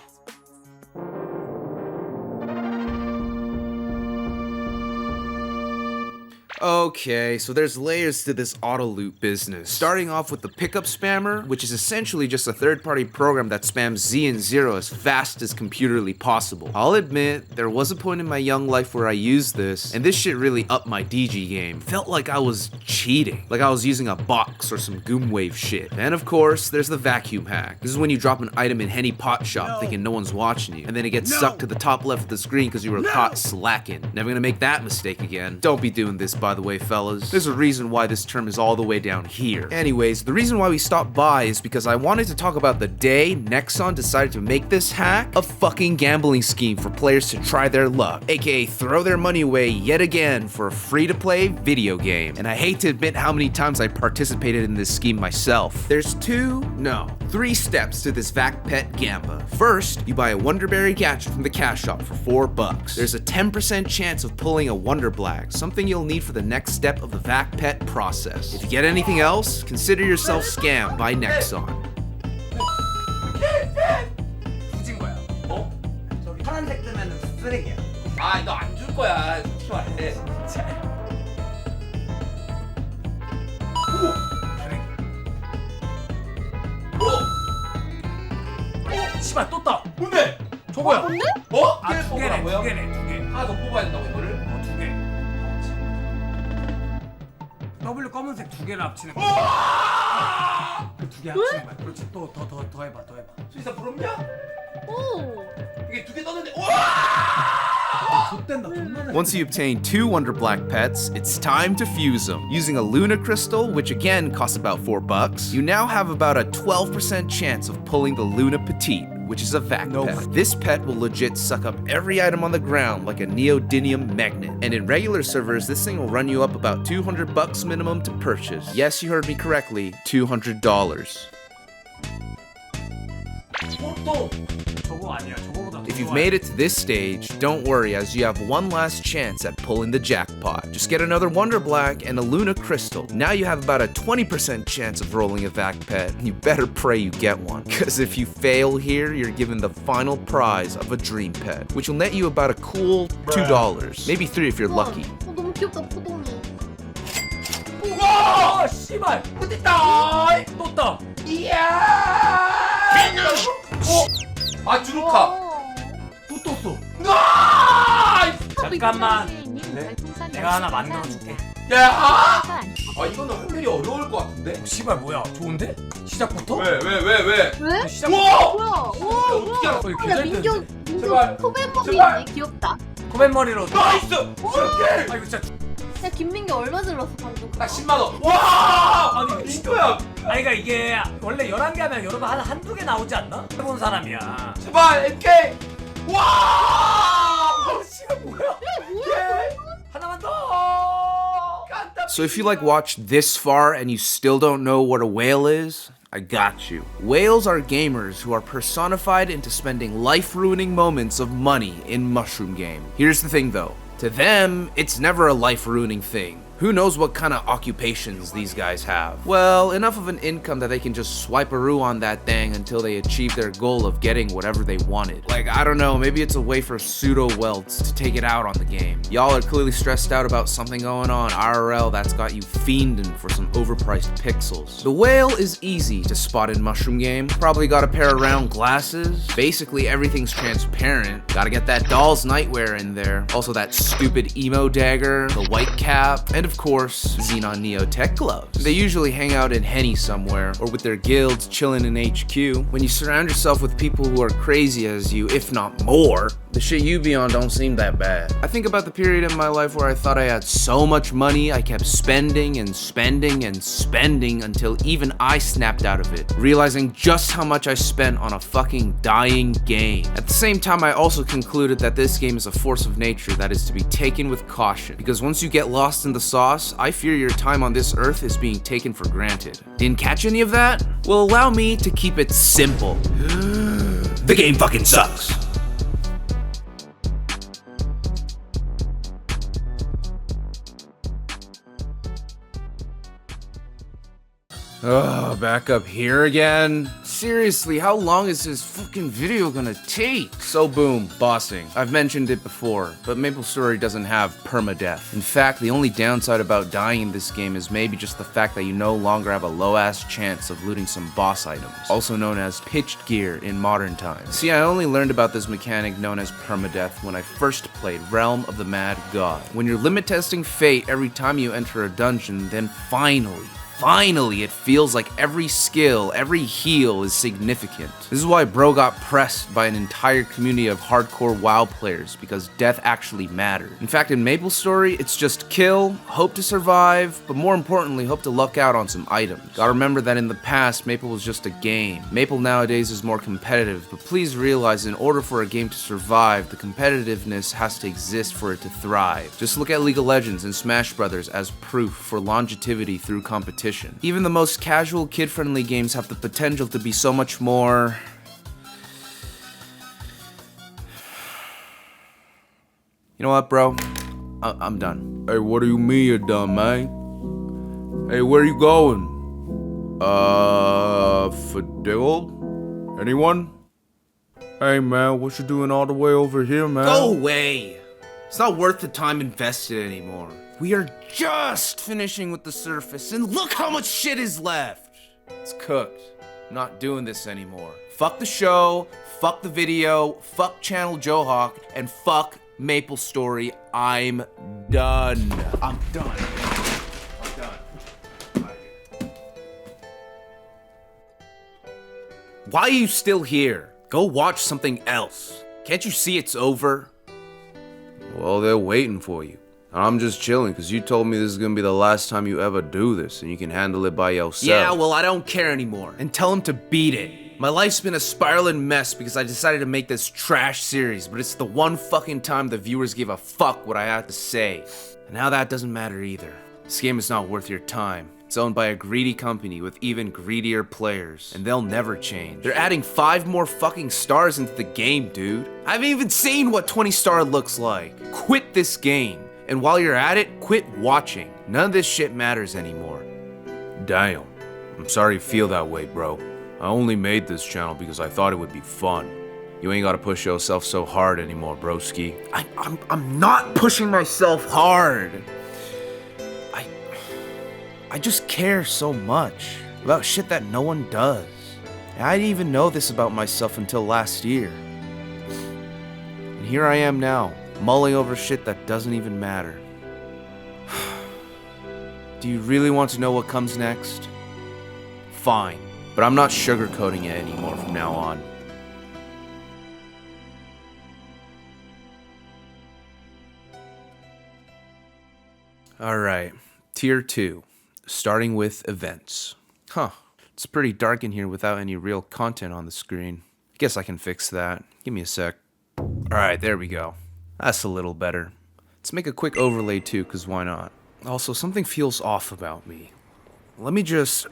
Okay, so there's layers to this auto loot business. Starting off with the pickup spammer, which is essentially just a third-party program that spams Z and 0 as fast as computerly possible. I'll admit, there was a point in my young life where I used this, and this shit really upped my DG game. Felt like I was cheating, like I was using a box or some Goomwave shit. And of course, there's the vacuum hack. This is when you drop an item in Henny Pot Shop thinking no one's watching you, and then it gets sucked to the top left of the screen because you were caught slacking. Never gonna make that mistake again. Don't be doing this, by the way, fellas. There's a reason why this term is all the way down here. Anyways, the reason why we stopped by is because I wanted to talk about the day Nexon decided to make this hack a fucking gambling scheme for players to try their luck, aka throw their money away yet again for a free-to-play video game. And I hate to admit how many times I participated in this scheme myself. There's three steps to this Vac Pet Gamba. First, you buy a Wonderberry gadget from the cash shop for $4. There's a 10% chance of pulling a Wonder Black, something you'll need for the next step of the Vac Pet process. If you get anything else, consider yourself scammed by Nexon. 굳은 거야. 어? 저기 파란색 뜨면은 쓰레기야. 아, 너 안 줄 거야. 좋아해. 진짜. 씨발 떴다. 뭔데? 저거야. 뭔데? 어? 아, 두 개네. 두 개. 하나 더 뽑아야 된다고 이거를? 두 개. W 검은색 두 개를 합치는 거야. 그 두 개 합치는 거야. 그렇지. 또 더 해봐. 수이사 부럽냐? 오. 이게 두 개 떴는데. Once you obtain 2 Wonder Black pets, it's time to fuse them. Using a Luna crystal, which again costs about $4, you now have about a 12% chance of pulling the Luna Petite, which is a vac pet. This pet will legit suck up every item on the ground like a neodymium magnet. And in regular servers, this thing will run you up about $200 minimum to purchase. Yes, you heard me correctly, $200. If you've made it to this stage, don't worry, as you have one last chance at pulling the jackpot. Just get another Wonder Black and a Luna Crystal. Now you have about a 20% chance of rolling a Vac Pet, and you better pray you get one. Cause if you fail here, you're given the final prize of a Dream Pet, which will net you about a cool $2, maybe $3 if you're lucky. 너무 귀엽다 포동이. 우와! 씨발! 떴다! 떴다! 이야! 아, 주루카! 또 떴어! 잠깐만. 내가 하나 만들어줄게. 야! 이거는 확률이 어려울 것 같은데? 씨발 뭐야? 좋은데? 시작부터? 왜? 왜? 시작부터. 뭐야? 어떻게 알았어? 이거 야, 개잘되는데. 민규 소매머리네. 귀엽다. 코멘머리로. 나이스! 오케이! 아 이거 진짜. 야, 김민규 얼마 들었어 방금? 딱 10만원. 와! 아니 이거야! 아니 그러니까 이게 원래 11개 하면 여러분 한두 개 나오지 않나? 해본 사람이야. 제발 MK! 와! 씨발 뭐야? 하나만 더. So if you like watched this far and you still don't know what a whale is, I got you. Whales are gamers who are personified into spending life-ruining moments of money in Mushroom Game. Here's the thing though, to them, it's never a life-ruining thing. Who knows what kind of occupations these guys have? Well, enough of an income that they can just swipe-a-roo on that thing until they achieve their goal of getting whatever they wanted. Like, I don't know, maybe it's a way for pseudo-welts to take it out on the game. Y'all are clearly stressed out about something going on IRL that's got you fiending for some overpriced pixels. The whale is easy to spot in Mushroom Game. Probably got a pair of round glasses. Basically everything's transparent. Gotta get that doll's nightwear in there. Also that stupid emo dagger, the white cap, and of course, Xenon Neo Tech gloves. They usually hang out in Henny somewhere, or with their guilds chilling in HQ. When you surround yourself with people who are crazy as you, if not more, the shit you be on don't seem that bad. I think about the period in my life where I thought I had so much money, I kept spending and spending and spending until even I snapped out of it, realizing just how much I spent on a fucking dying game. At the same time, I also concluded that this game is a force of nature that is to be taken with caution, because once you get lost in the sauce, I fear your time on this earth is being taken for granted. Didn't catch any of that? Well, allow me to keep it simple. The game fucking sucks. Ugh, back up here again? Seriously, how long is this fucking video gonna take? So boom, bossing. I've mentioned it before, but maplestory doesn't have permadeath. In fact, the only downside about dying in this game is maybe just the fact that you no longer have a low-ass chance of looting some boss items, also known as pitched gear in modern times. See, I only learned about this mechanic known as permadeath when I first played Realm of the Mad God. When you're limit testing fate every time you enter a dungeon, then finally, it feels like every skill, every heal is significant. This is why bro got pressed by an entire community of hardcore WoW players, because death actually mattered. In fact, in maplestory, it's just kill, hope to survive, but more importantly, hope to luck out on some items. Gotta remember that in the past, Maple was just a game. Maple nowadays is more competitive, but please realize in order for a game to survive, the competitiveness has to exist for it to thrive. Just look at League of Legends and Smash Brothers as proof for longevity through competition. Even the most casual, kid-friendly games have the potential to be so much more... You know what, bro? I'm done. Hey, what do you mean you're done, man? Hey, where you going? For Diggle? Anyone? Hey, man, what you doing all the way over here, man? Go away! It's not worth the time invested anymore. We are just finishing with the surface, and look how much shit is left! It's cooked. I'm not doing this anymore. Fuck the show, fuck the video, fuck Channel Johawk, and fuck maplestory. I'm done. I'm done. I'm done. Why are you still here? Go watch something else. Can't you see it's over? Well, they're waiting for you. I'm just chilling because you told me this is gonna be the last time you ever do this and you can handle it by yourself. Yeah, well, I don't care anymore. And tell him to beat it. My life's been a spiraling mess because I decided to make this trash series, but it's the one fucking time the viewers gave a fuck what I had to say. And now that doesn't matter either. This game is not worth your time. It's owned by a greedy company with even greedier players, and they'll never change. They're adding 5 more fucking stars into the game, dude. I haven't even seen what 20 star looks like. Quit this game. And while you're at it, quit watching. None of this shit matters anymore. Damn. I'm sorry you feel that way, bro. I only made this channel because I thought it would be fun. You ain't gotta push yourself so hard anymore, broski. I'm not pushing myself hard. I just care so much about shit that no one does. And I didn't even know this about myself until last year. And here I am now, mulling over shit that doesn't even matter. Do you really want to know what comes next? Fine, but I'm not sugarcoating it anymore from now on. Alright, Tier 2, starting with events. Huh, it's pretty dark in here without any real content on the screen. Guess I can fix that. Give me a sec. Alright, there we go. That's a little better. Let's make a quick overlay too, cause why not? Also, something feels off about me. Let me just...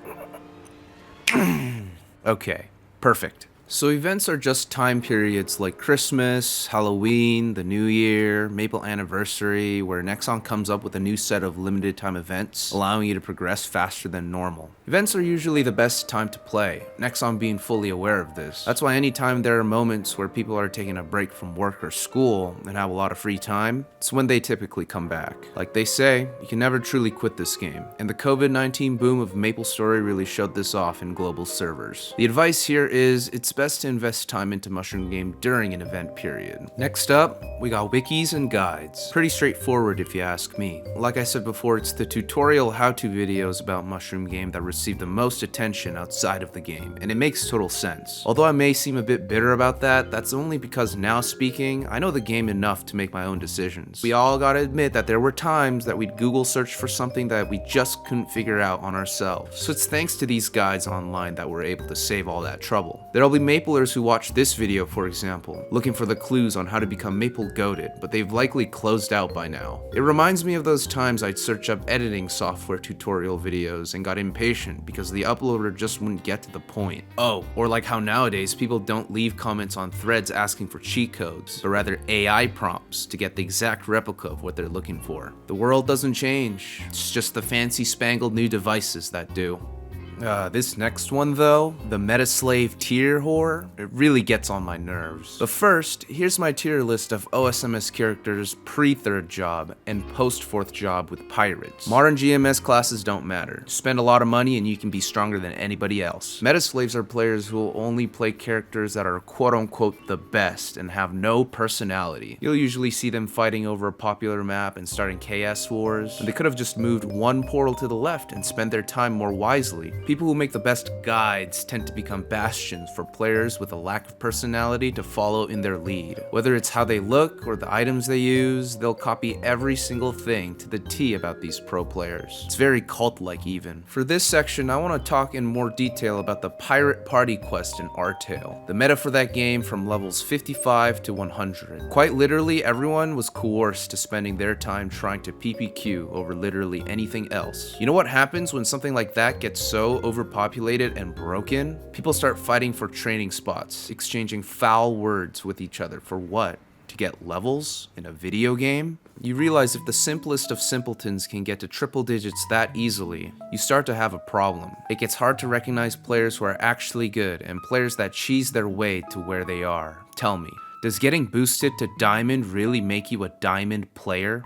Okay, perfect. So events are just time periods like Christmas, Halloween, the New Year, Maple Anniversary, where Nexon comes up with a new set of limited time events, allowing you to progress faster than normal. Events are usually the best time to play, Nexon being fully aware of this. That's why anytime there are moments where people are taking a break from work or school and have a lot of free time, it's when they typically come back. Like they say, you can never truly quit this game, and the COVID-19 boom of maplestory really showed this off in global servers. The advice here is, it's best to invest time into Mushroom Game during an event period. Next up, we got wikis and guides. Pretty straightforward if you ask me. Like I said before, it's the tutorial how-to videos about Mushroom Game that receive the most attention outside of the game, and it makes total sense. Although I may seem a bit bitter about that, that's only because now speaking, I know the game enough to make my own decisions. We all gotta admit that there were times that we'd Google search for something that we just couldn't figure out on ourselves. So it's thanks to these guides online that we're able to save all that trouble. There'll be Maplers who watch this video, for example, looking for the clues on how to become Maple goated, but they've likely closed out by now. It reminds me of those times I'd search up editing software tutorial videos and got impatient because the uploader just wouldn't get to the point. Oh, or like how nowadays people don't leave comments on threads asking for cheat codes, but rather AI prompts to get the exact replica of what they're looking for. The world doesn't change, it's just the fancy spangled new devices that do. This next one though, the Metaslave tier whore, it really gets on my nerves. But first, here's my tier list of OSMS characters pre-3rd job and post-4th job with pirates. Modern GMS classes don't matter. Spend a lot of money and you can be stronger than anybody else. Metaslaves are players who will only play characters that are quote-unquote the best and have no personality. You'll usually see them fighting over a popular map and starting chaos wars, and they could have just moved one portal to the left and spent their time more wisely. People who make the best guides tend to become bastions for players with a lack of personality to follow in their lead. Whether it's how they look or the items they use, they'll copy every single thing to the T about these pro players. It's very cult-like even. For this section, I want to talk in more detail about the Pirate Party quest in R-Tale, the meta for that game from levels 55 to 100. Quite literally, everyone was coerced to spending their time trying to PPQ over literally anything else. You know what happens when something like that gets so overpopulated and broken? People start fighting for training spots, exchanging foul words with each other for what? To get levels in a video game? You realize if the simplest of simpletons can get to triple digits that easily, you start to have a problem. It gets hard to recognize players who are actually good and players that cheese their way to where they are. Tell me, does getting boosted to diamond really make you a diamond player?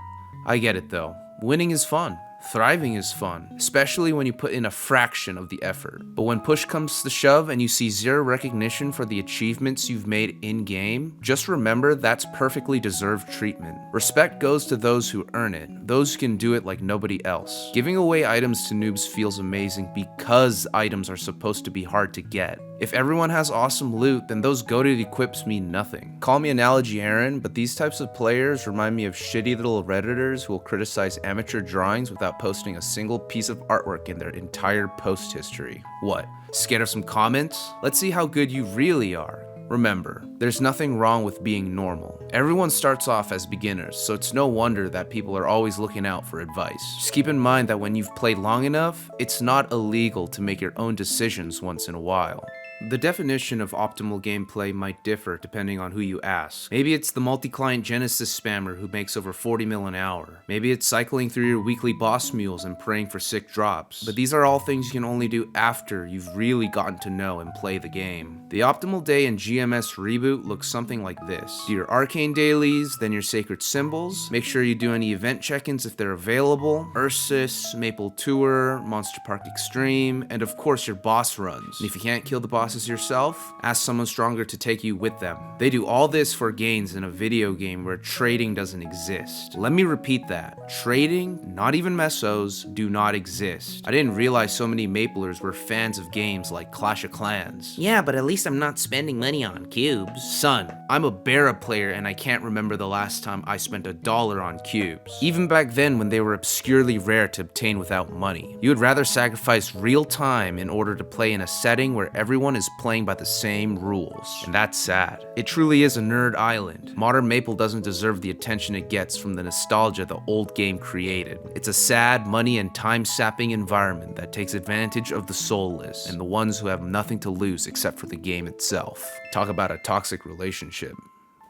I get it though. Winning is fun. Thriving is fun, especially when you put in a fraction of the effort. But when push comes to shove and you see zero recognition for the achievements you've made in-game, just remember that's perfectly deserved treatment. Respect goes to those who earn it, those who can do it like nobody else. Giving away items to noobs feels amazing because items are supposed to be hard to get. If everyone has awesome loot, then those goated equips mean nothing. Call me analogy Aaron, but these types of players remind me of shitty little redditors who will criticize amateur drawings without posting a single piece of artwork in their entire post history. What? Scared of some comments? Let's see how good you really are. Remember, there's nothing wrong with being normal. Everyone starts off as beginners, so it's no wonder that people are always looking out for advice. Just keep in mind that when you've played long enough, it's not illegal to make your own decisions once in a while. The definition of optimal gameplay might differ depending on who you ask. Maybe it's the multi-client Genesis spammer who makes over 40 mil an hour. Maybe it's cycling through your weekly boss mules and praying for sick drops. But these are all things you can only do after you've really gotten to know and play the game. The optimal day in GMS Reboot looks something like this. Do your arcane dailies, then your sacred symbols. Make sure you do any event check-ins if they're available. Ursus, Maple Tour, Monster Park Extreme, and of course your boss runs. And if you can't kill the boss process yourself, ask someone stronger to take you with them. They do all this for gains in a video game where trading doesn't exist. Let me repeat that. Trading, not even mesos, do not exist. I didn't realize so many Maplers were fans of games like Clash of Clans. Yeah, but at least I'm not spending money on cubes. Son, I'm a Barra player and I can't remember the last time I spent $1 on cubes. Even back then when they were obscurely rare to obtain without money. You would rather sacrifice real time in order to play in a setting where everyone is playing by the same rules. And that's sad. It truly is a nerd island. Modern Maple doesn't deserve the attention it gets from the nostalgia the old game created. It's a sad, money and time-sapping environment that takes advantage of the soulless and the ones who have nothing to lose except for the game itself. Talk about a toxic relationship.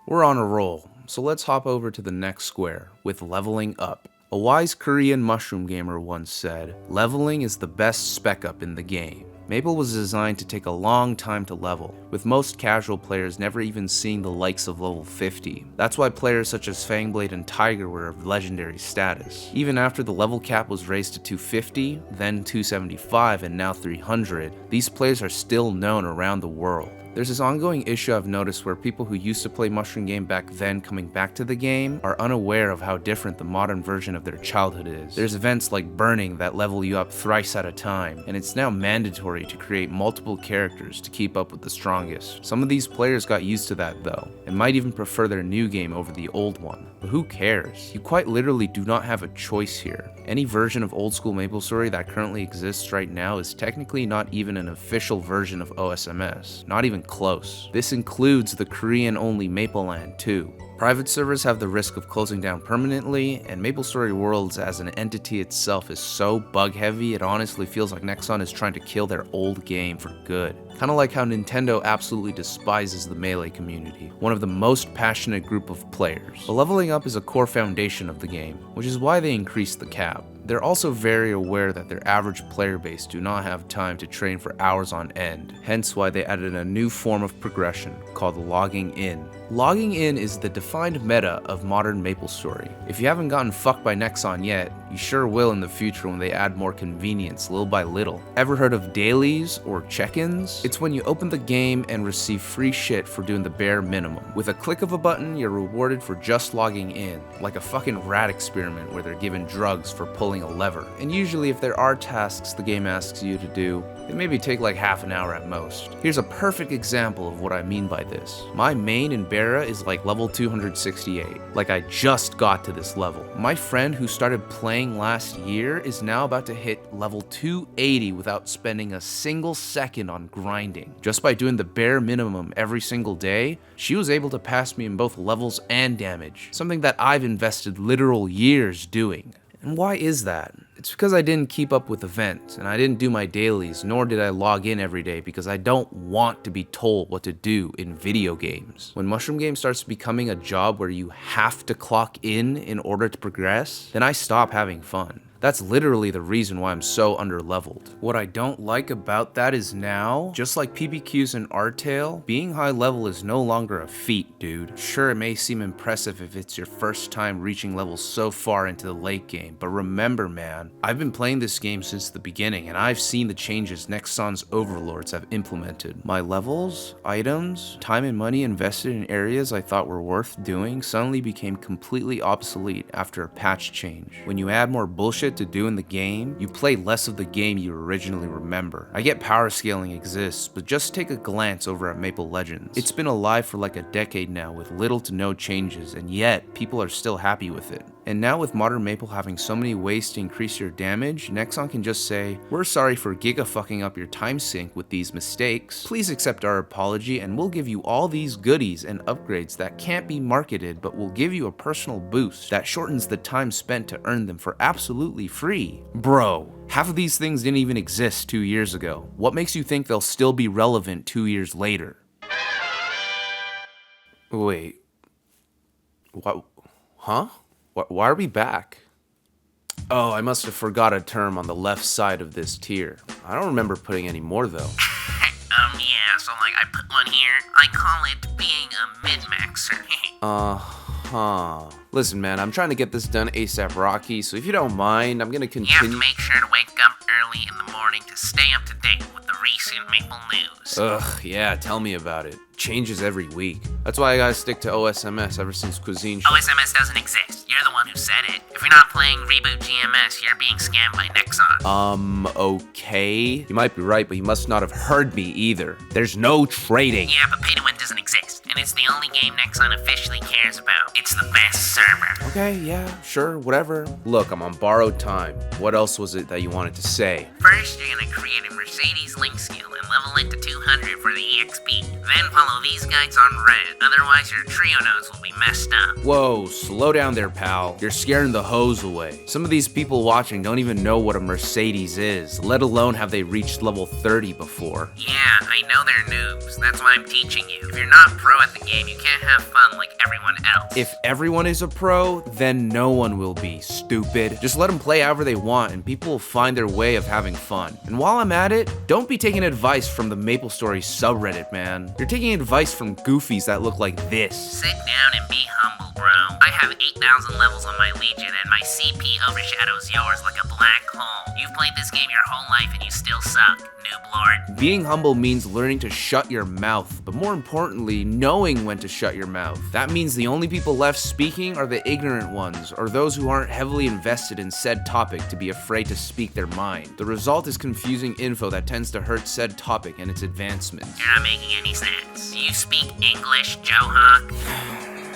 We're on a roll, so let's hop over to the next square with leveling up. A wise Korean mushroom gamer once said, "Leveling is the best spec up in the game." Maple was designed to take a long time to level, with most casual players never even seeing the likes of level 50. That's why players such as Fangblade and Tiger were of legendary status. Even after the level cap was raised to 250, then 275, and now 300, these players are still known around the world. There's this ongoing issue I've noticed where people who used to play Mushroom Game back then coming back to the game are unaware of how different the modern version of their childhood is. There's events like burning that level you up thrice at a time, and it's now mandatory to create multiple characters to keep up with the strongest. Some of these players got used to that though, and might even prefer their new game over the old one. But who cares? You quite literally do not have a choice here. Any version of old school MapleStory that currently exists right now is technically not even an official version of OSMS. Not even close. This includes the Korean-only Mapleland too. Private servers have the risk of closing down permanently, and MapleStory Worlds as an entity itself is so bug-heavy it honestly feels like Nexon is trying to kill their old game for good. Kinda like how Nintendo absolutely despises the Melee community, one of the most passionate group of players. But leveling up is a core foundation of the game, which is why they increased the cap. They're also very aware that their average player base do not have time to train for hours on end, hence why they added a new form of progression called logging in. Logging in is the defined meta of modern MapleStory. If you haven't gotten fucked by Nexon yet, you sure will in the future when they add more convenience little by little. Ever heard of dailies or check-ins? It's when you open the game and receive free shit for doing the bare minimum. With a click of a button, you're rewarded for just logging in, like a fucking rat experiment where they're given drugs for pulling a lever. And usually if there are tasks the game asks you to do, they maybe take like half an hour at most. Here's a perfect example of what I mean by this. My main in Barra is like level 268. Like I just got to this level. My friend who started playing last year is now about to hit level 280 without spending a single second on grinding. Just by doing the bare minimum every single day, she was able to pass me in both levels and damage. Something that I've invested literal years doing. And why is that? It's because I didn't keep up with events, and I didn't do my dailies, nor did I log in every day because I don't want to be told what to do in video games. When Mushroom Game starts becoming a job where you have to clock in order to progress, then I stop having fun. That's literally the reason why I'm so underleveled. What I don't like about that is now, just like PBQs and R-Tail, being high level is no longer a feat, dude. Sure, it may seem impressive if it's your first time reaching levels so far into the late game, but remember man, I've been playing this game since the beginning and I've seen the changes Nexon's overlords have implemented. My levels, items, time and money invested in areas I thought were worth doing suddenly became completely obsolete after a patch change. When you add more bullshit to do in the game, you play less of the game you originally remember. I get power scaling exists, but just take a glance over at Maple Legends. It's been alive for like a decade now with little to no changes, and yet people are still happy with it. And now with modern Maple having so many ways to increase your damage, Nexon can just say, "We're sorry for giga fucking up your time sync with these mistakes. Please accept our apology and we'll give you all these goodies and upgrades that can't be marketed but will give you a personal boost that shortens the time spent to earn them for absolutely free." Bro, half of these things didn't even exist 2 years ago. What makes you think they'll still be relevant 2 years later? Wait. What? Huh? Why are we back? Oh, I must have forgot a term on the left side of this tier. I don't remember putting any more though. Yeah, so like I put one here. I call it being a min-maxer. Listen, man, I'm trying to get this done ASAP, Rocky, so if you don't mind, I'm gonna You have to continue. make sure to wake up early in the morning to stay up to date with the recent Maple news. Ugh, yeah, tell me about it. Changes every week. That's why I gotta stick to OSMS ever since Cuisine. OSMS doesn't exist. You're the one who said it. If you're not playing Reboot GMS, you're being scammed by Nexon. Okay. You might be right, but you must not have heard me either. There's no trading. Yeah, but pay to win doesn't exist, and it's the only game Nexon officially cares about. It's the best server. Okay, yeah, sure, whatever. Look, I'm on borrowed time. What else was it that you wanted to say? First, you're gonna create a Mercedes link skill and level it to 200 for the EXP. Then follow these guides on Reddit, otherwise your trio nodes will be messed up. Whoa, slow down there, pal. You're scaring the hose away. Some of these people watching don't even know what a Mercedes is, let alone have they reached level 30 before. Yeah, I know they're noobs. That's why I'm teaching you. If you're not pro at the game, you can't have fun like everyone else. If everyone is a pro, then no one will be, stupid. Just let them play however they want and people will find their way of having fun. And while I'm at it, don't be taking advice from the MapleStory subreddit, man. You're taking advice from goofies that look like this. Sit down and be humble, bro. I have 8,000 levels on my Legion and my CP overshadows yours like a black hole. You've played this game your whole life and you still suck, noob lord. Being humble means learning to shut your mouth, but more importantly, knowing when to shut your mouth. That means the only people left speaking are the ignorant ones, or those who aren't heavily invested in said topic to be afraid to speak their mind. The result is confusing info that tends to hurt said topic and its advancement. You're not making any sense. Do you speak English, Joe Hawk?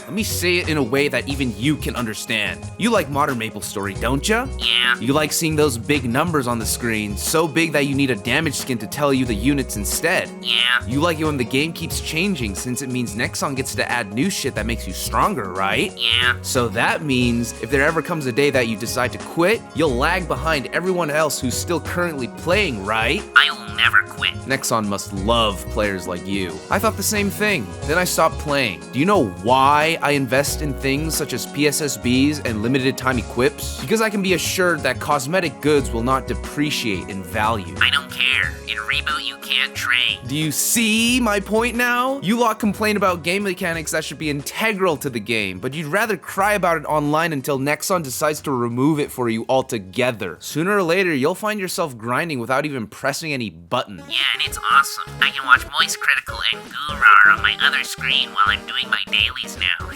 Let me say it in a way that even you can understand. You like modern MapleStory, don't ya? Yeah. You like seeing those big numbers on the screen, so big that you need a damage skin to tell you the units instead. Yeah. You like it when the game keeps changing, since it means Nexon gets to add new shit that makes you stronger, right? Yeah. So that means if there ever comes a day that you decide to quit, you'll lag behind everyone else who's still currently playing, right? I will never quit. Nexon must love players like you. I thought the same thing, then I stopped playing. Do you know why I invest in things such as PSSBs and limited time equips? Because I can be assured that cosmetic goods will not depreciate in value. I don't care. In Reboot, you can't trade. Do you see my point now? You lot complain about game mechanics that should be integral to the game, but you'd rather cry about it online until Nexon decides to remove it for you altogether. Sooner or later, you'll find yourself grinding without even pressing any buttons. Yeah, and it's awesome. I can watch Moist Critical and Gurar on my other screen while I'm doing my dailies now.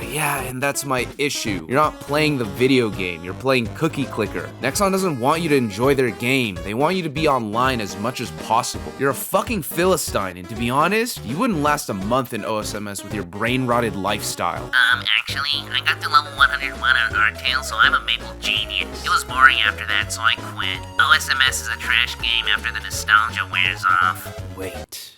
Yeah, and that's my issue. You're not playing the video game, you're playing Cookie Clicker. Nexon doesn't want you to enjoy their game. They want you to be online as much as possible. You're a fucking Philistine, and to be honest, you wouldn't last a month in OSMS with your brain-rotted lifestyle. Actually, I got to level 101 on Hardtail, so I'm a Maple genius. It was boring after that, so I quit. OSMS is a trash game after the nostalgia wears off. Wait.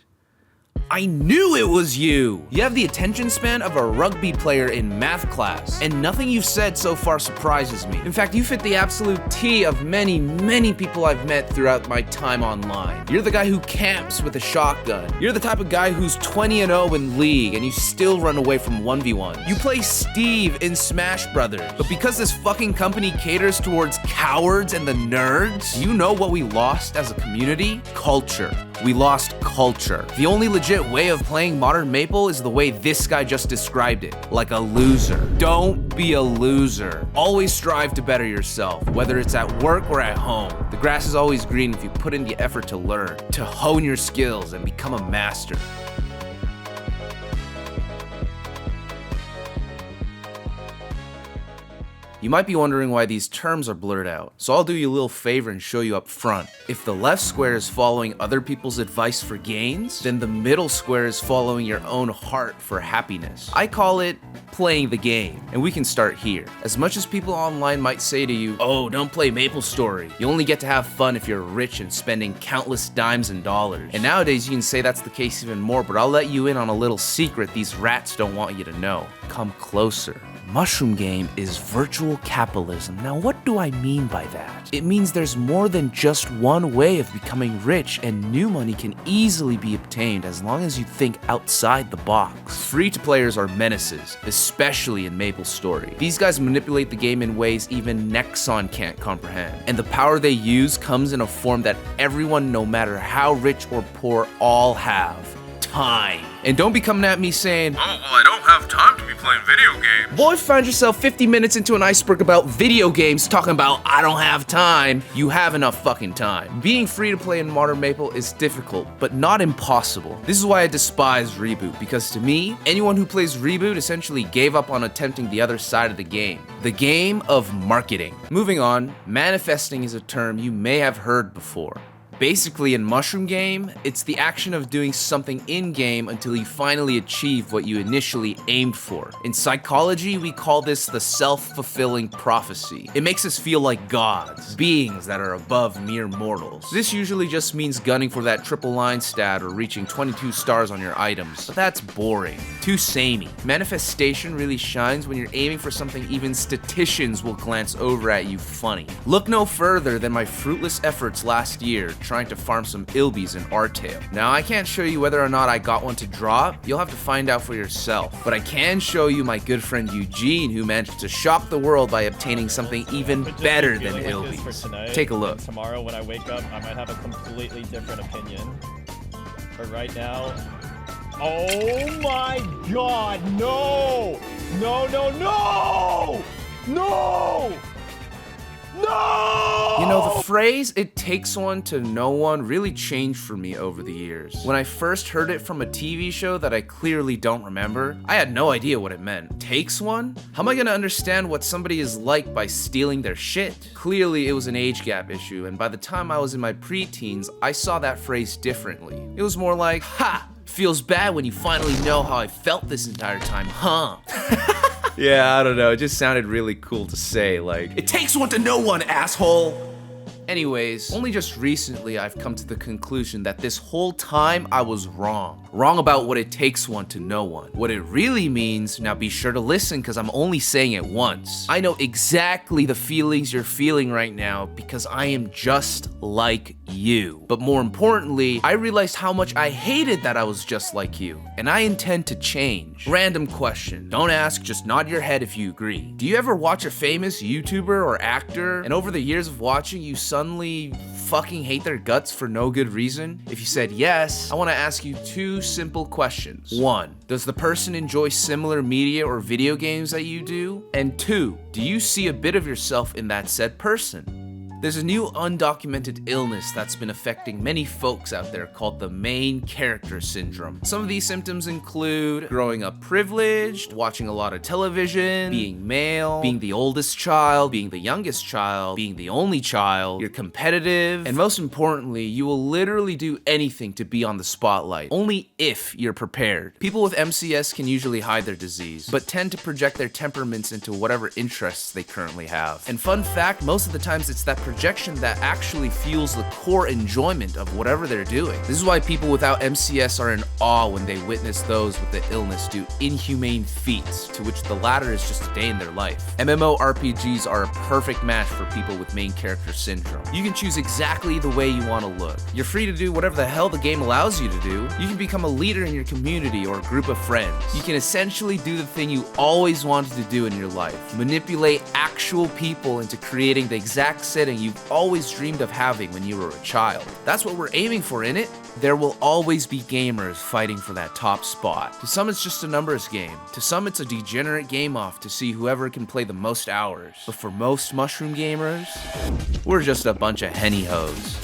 I knew it was you! You have the attention span of a rugby player in math class, and nothing you've said so far surprises me. In fact, you fit the absolute T of many, many people I've met throughout my time online. You're the guy who camps with a shotgun. You're the type of guy who's 20-0 in League, and you still run away from 1v1. You play Steve in Smash Brothers, but because this fucking company caters towards cowards and the nerds, you know what we lost as a community? Culture. We lost culture. The only legit way of playing modern Maple is the way this guy just described it, like a loser. Don't be a loser. Always strive to better yourself, whether it's at work or at home. The grass is always green if you put in the effort to learn, to hone your skills and become a master. You might be wondering why these terms are blurred out, so I'll do you a little favor and show you up front. If the left square is following other people's advice for gains, then the middle square is following your own heart for happiness. I call it playing the game, and we can start here. As much as people online might say to you, oh, don't play MapleStory. You only get to have fun if you're rich and spending countless dimes and dollars. And nowadays you can say that's the case even more, but I'll let you in on a little secret these rats don't want you to know. Come closer. Mushroom Game is virtual capitalism. Now, what do I mean by that? It means there's more than just one way of becoming rich, and new money can easily be obtained as long as you think outside the box. Free-to-players are menaces, especially in MapleStory. These guys manipulate the game in ways even Nexon can't comprehend, and the power they use comes in a form that everyone, no matter how rich or poor, all have. time. And don't be coming at me saying, oh, well, I don't have time to be playing video games. Boy, find yourself 50 minutes into an iceberg about video games talking about I don't have time. You have enough fucking time. Being free to play in Modern Maple is difficult, but not impossible. This is why I despise Reboot, because to me, anyone who plays Reboot essentially gave up on attempting the other side of the game of marketing. Moving on, manifesting is a term you may have heard before. Basically, in Mushroom Game, it's the action of doing something in-game until you finally achieve what you initially aimed for. In psychology, we call this the self-fulfilling prophecy. It makes us feel like gods, beings that are above mere mortals. This usually just means gunning for that triple line stat or reaching 22 stars on your items, but that's boring. Too samey. Manifestation really shines when you're aiming for something even statisticians will glance over at you funny. Look no further than my fruitless efforts last year trying to farm some Ilbies in R.I.P. Now, I can't show you whether or not I got one to drop. You'll have to find out for yourself. But I can show you my good friend Eugene, who managed to shock the world by obtaining something even better than Ilbies. Take a look. Tomorrow when I wake up, I might have a completely different opinion. But right now... Oh my god, no! No, no, no! No! No! You know, the phrase, it takes one to know one, really changed for me over the years. When I first heard it from a TV show that I clearly don't remember, I had no idea what it meant. Takes one? How am I gonna understand what somebody is like by stealing their shit? Clearly, it was an age gap issue, and by the time I was in my preteens, I saw that phrase differently. It was more like, ha! Feels bad when you finally know how I felt this entire time, huh? Yeah, I don't know, it just sounded really cool to say, like, it takes one to know one, asshole! Anyways, only just recently I've come to the conclusion that this whole time I was wrong. Wrong about what it takes one to know one. What it really means, now be sure to listen because I'm only saying it once. I know exactly the feelings you're feeling right now because I am just like you. But more importantly, I realized how much I hated that I was just like you. And I intend to change. Random question. Don't ask, just nod your head if you agree. Do you ever watch a famous YouTuber or actor, and over the years of watching you suddenly fucking hate their guts for no good reason? If you said yes, I want to ask you two simple questions. 1. Does the person enjoy similar media or video games that you do? And 2. Do you see a bit of yourself in that said person? There's a new undocumented illness that's been affecting many folks out there called the main character syndrome. Some of these symptoms include growing up privileged, watching a lot of television, being male, being the oldest child, being the youngest child, being the only child, you're competitive, and most importantly, you will literally do anything to be on the spotlight, only if you're prepared. People with MCS can usually hide their disease, but tend to project their temperaments into whatever interests they currently have. And fun fact, most of the times it's that projection that actually fuels the core enjoyment of whatever they're doing. This is why people without MCS are in awe when they witness those with the illness do inhumane feats, to which the latter is just a day in their life. MMORPGs are a perfect match for people with main character syndrome. You can choose exactly the way you want to look. You're free to do whatever the hell the game allows you to do. You can become a leader in your community or a group of friends. You can essentially do the thing you always wanted to do in your life. Manipulate actual people into creating the exact setting you've always dreamed of having when you were a child. That's what we're aiming for, innit? There will always be gamers fighting for that top spot. To some it's just a numbers game. To some it's a degenerate game off to see whoever can play the most hours. But for most mushroom gamers, we're just a bunch of henny hoes.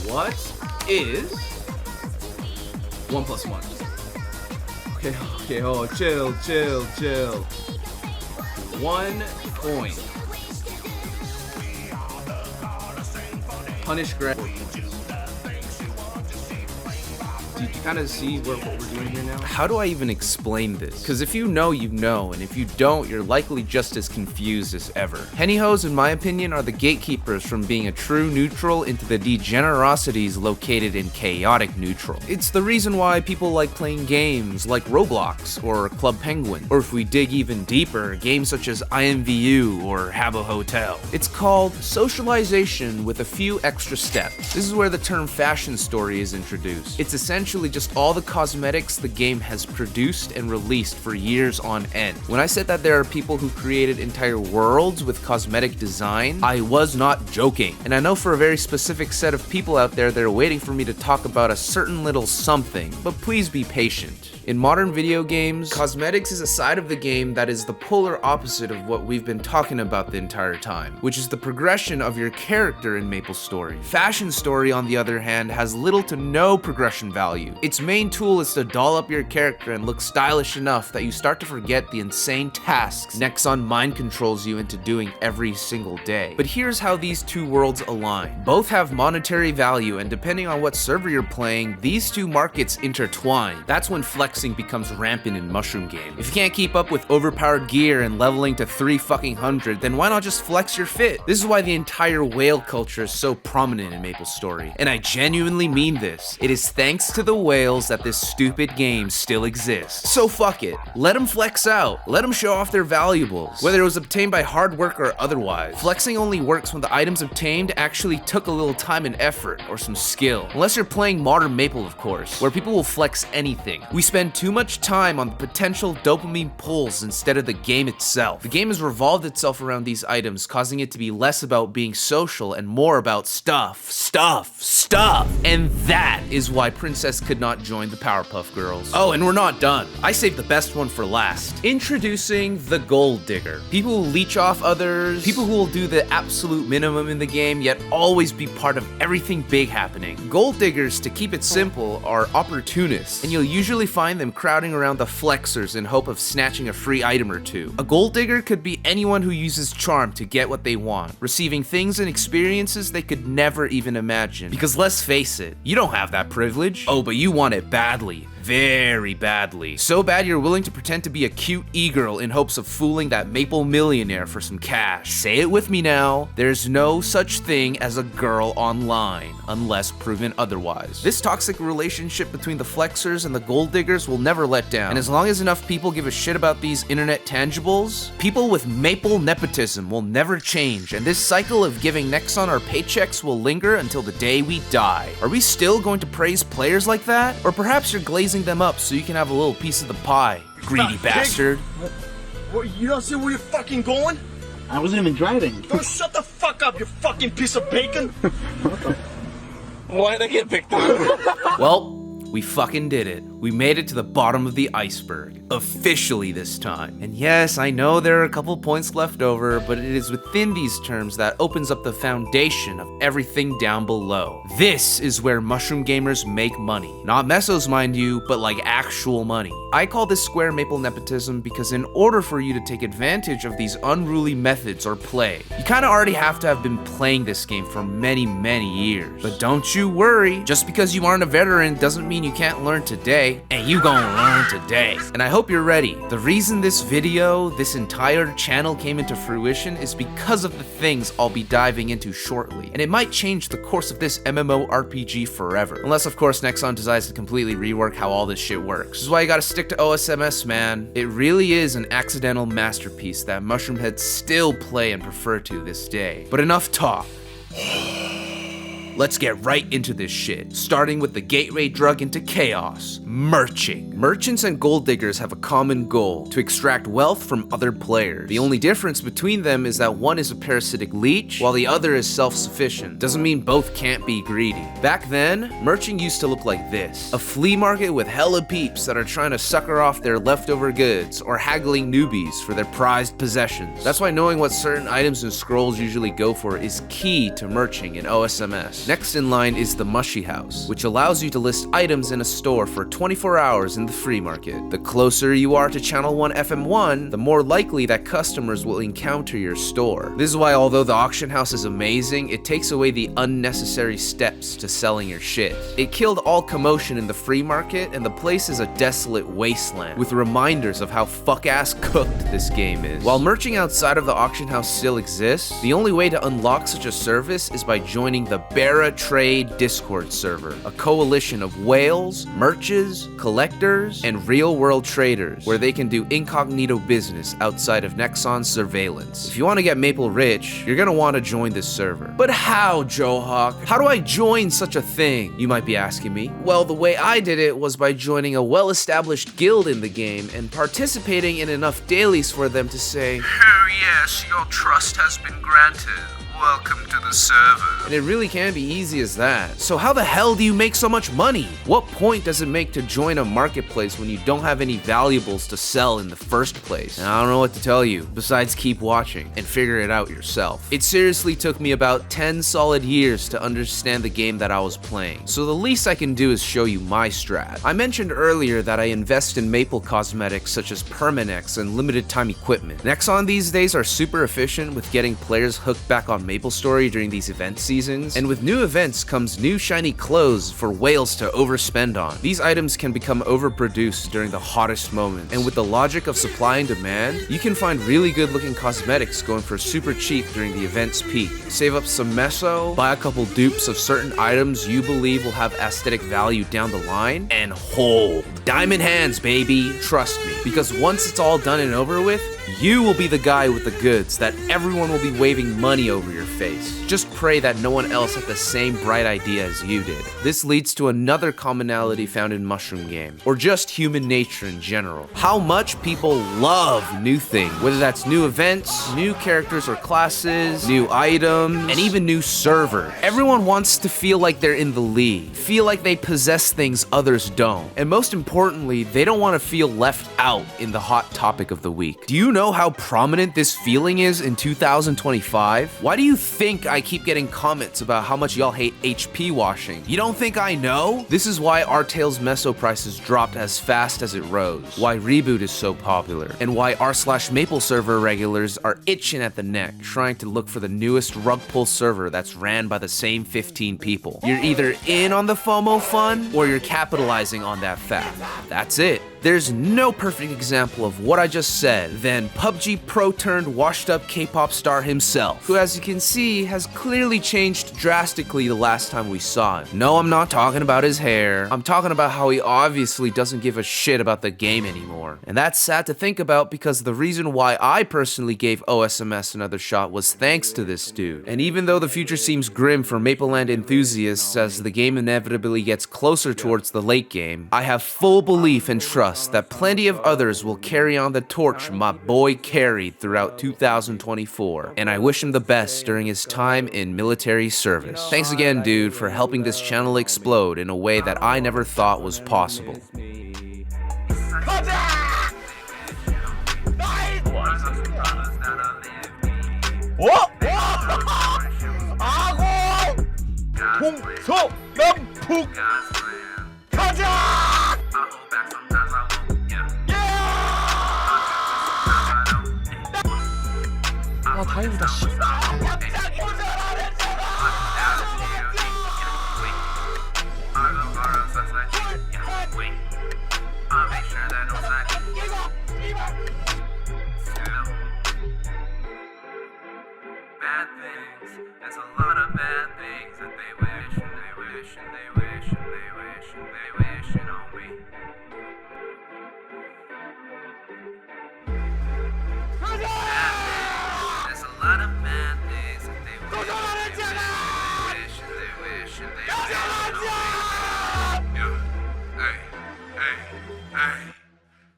What is 1 plus 1? Okay, oh, chill. 1 point. Punish grab. Do you kind of see what we're doing here now? How do I even explain this? Because if you know, you know, and if you don't, you're likely just as confused as ever. Henny hoes, in my opinion, are the gatekeepers from being a true neutral into the degenerosities located in chaotic neutral. It's the reason why people like playing games like Roblox or Club Penguin, or if we dig even deeper, games such as IMVU or Habbo Hotel. It's called socialization with a few extra steps. This is where the term fashion story is introduced. It's essentially essentially just all the cosmetics the game has produced and released for years on end. When I said that there are people who created entire worlds with cosmetic design, I was not joking. And I know for a very specific set of people out there, they're waiting for me to talk about a certain little something, but please be patient. In modern video games, cosmetics is a side of the game that is the polar opposite of what we've been talking about the entire time, which is the progression of your character in maplestory. Fashion Story, on the other hand, has little to no progression value. Its main tool is to doll up your character and look stylish enough that you start to forget the insane tasks Nexon mind controls you into doing every single day. But here's how these two worlds align. Both have monetary value, and depending on what server you're playing, these two markets intertwine. That's when flexing becomes rampant in Mushroom Game. If you can't keep up with overpowered gear and leveling to 300, then why not just flex your fit? This is why the entire whale culture is so prominent in maplestory. And I genuinely mean this. It is thanks to the whales that this stupid game still exists. So fuck it. Let them flex out. Let them show off their valuables, whether it was obtained by hard work or otherwise. Flexing only works when the items obtained actually took a little time and effort or some skill. Unless you're playing Modern Maple, of course, where people will flex anything. We spend too much time on the potential dopamine pulls instead of the game itself. The game has revolved itself around these items, causing it to be less about being social and more about stuff. And that is why Princess could not join the Powerpuff Girls. Oh, and we're not done. I saved the best one for last. Introducing the Gold Digger. People who leech off others, people who will do the absolute minimum in the game, yet always be part of everything big happening. Gold Diggers, to keep it simple, are opportunists, and you'll usually find them crowding around the flexers in hope of snatching a free item or two. A Gold Digger could be anyone who uses charm to get what they want, receiving things and experiences they could never even imagine. Because let's face it, you don't have that privilege. Oh, but you want it badly. Very badly. So bad you're willing to pretend to be a cute e-girl in hopes of fooling that maple millionaire for some cash. Say it with me now. There's no such thing as a girl online, unless proven otherwise. This toxic relationship between the flexers and the gold diggers will never let down. And as long as enough people give a shit about these internet tangibles, people with maple nepotism will never change, and this cycle of giving Nexon our paychecks will linger until the day we die. Are we still going to praise players like that? Or perhaps you're glazing them up so you can have a little piece of the pie, greedy bastard. What, you don't see where you're fucking going? I wasn't even driving. Don't shut the fuck up, you fucking piece of bacon! Why'd I get picked up? Well, we fucking did it. We made it to the bottom of the iceberg. Officially this time. And yes, I know there are a couple points left over, but it is within these terms that opens up the foundation of everything down below. This is where mushroom gamers make money. Not mesos, mind you, but like actual money. I call this square maple nepotism because in order for you to take advantage of these unruly methods or play, you kinda already have to have been playing this game for many, many years. But don't you worry, just because you aren't a veteran doesn't mean you can't learn today, and you gonna learn today. And I hope you're ready. The reason this video, this entire channel came into fruition is because of the things I'll be diving into shortly. And it might change the course of this MMORPG forever. Unless of course Nexon decides to completely rework how all this shit works. This is why you gotta stick to OSMS, man. It really is an accidental masterpiece that mushroom heads still play and prefer to this day. But enough talk. Let's get right into this shit, starting with the gateway drug into chaos, merching. Merchants and gold diggers have a common goal, to extract wealth from other players. The only difference between them is that one is a parasitic leech, while the other is self-sufficient. Doesn't mean both can't be greedy. Back then, merching used to look like this. A flea market with hella peeps that are trying to sucker off their leftover goods, or haggling newbies for their prized possessions. That's why knowing what certain items and scrolls usually go for is key to merching in OSMS. Next in line is the Mushy House, which allows you to list items in a store for 24 hours in the free market. The closer you are to Channel 1 FM1, the more likely that customers will encounter your store. This is why although the auction house is amazing, it takes away the unnecessary steps to selling your shit. It killed all commotion in the free market, and the place is a desolate wasteland, with reminders of how fuck-ass cooked this game is. While merching outside of the auction house still exists, the only way to unlock such a service is by joining the bare Terra Trade Discord server, a coalition of whales, merches, collectors, and real-world traders where they can do incognito business outside of Nexon's surveillance. If you want to get Maple rich, you're gonna want to join this server. But how, Johawk? How do I join such a thing? You might be asking me. Well, the way I did it was by joining a well-established guild in the game and participating in enough dailies for them to say, "Oh yes, your trust has been granted. Welcome to the server." And it really can be easy as that. So how the hell do you make so much money? What point does it make to join a marketplace when you don't have any valuables to sell in the first place? And I don't know what to tell you, besides keep watching and figure it out yourself. It seriously took me about 10 solid years to understand the game that I was playing, so the least I can do is show you my strat. I mentioned earlier that I invest in Maple cosmetics such as Permanex and limited time equipment. Nexon these days are super efficient with getting players hooked back on maplestory during these event seasons, and with new events comes new shiny clothes for whales to overspend on. These items can become overproduced during the hottest moments, and with the logic of supply and demand, you can find really good looking cosmetics going for super cheap during the event's peak. Save up some meso, buy a couple dupes of certain items you believe will have aesthetic value down the line, and hold. Diamond hands, baby. Trust me, because once it's all done and over with, you will be the guy with the goods that everyone will be waving money over your face. Just pray that no one else had the same bright idea as you did. This leads to another commonality found in Mushroom Game, or just human nature in general. How much people love new things, whether that's new events, new characters or classes, new items, and even new servers. Everyone wants to feel like they're in the lead, feel like they possess things others don't, and most importantly, they don't want to feel left out in the hot topic of the week. Do you know how prominent this feeling is in 2025? Why do you think I keep getting comments about how much y'all hate HP washing? You don't think I know? This is why R-Tail's meso prices dropped as fast as it rose, why Reboot is so popular, and why r/Maple server regulars are itching at the neck trying to look for the newest rug pull server that's ran by the same 15 people. You're either in on the FOMO fun or you're capitalizing on that fact. That's it. There's no perfect example of what I just said than PUBG Pro turned washed up K-pop star himself, who as you can see has clearly changed drastically the last time we saw him. No, I'm not talking about his hair. I'm talking about how he obviously doesn't give a shit about the game anymore. And that's sad to think about because the reason why I personally gave OSMS another shot was thanks to this dude. And even though the future seems grim for Mapleland enthusiasts as the game inevitably gets closer towards the late game, I have full belief and trust that plenty of others will carry on the torch my boy carried throughout 2024, and I wish him the best during his time in military service. Thanks again, dude, for helping this channel explode in a way that I never thought was possible. 아 다행이다 씨. Bad things, there's a lot of bad things that they wish and they wish and they wish and they wish and they wish on me. There's a lot of bad things that they wish and they wish and they wish and they wish on me. Hey, hey, hey.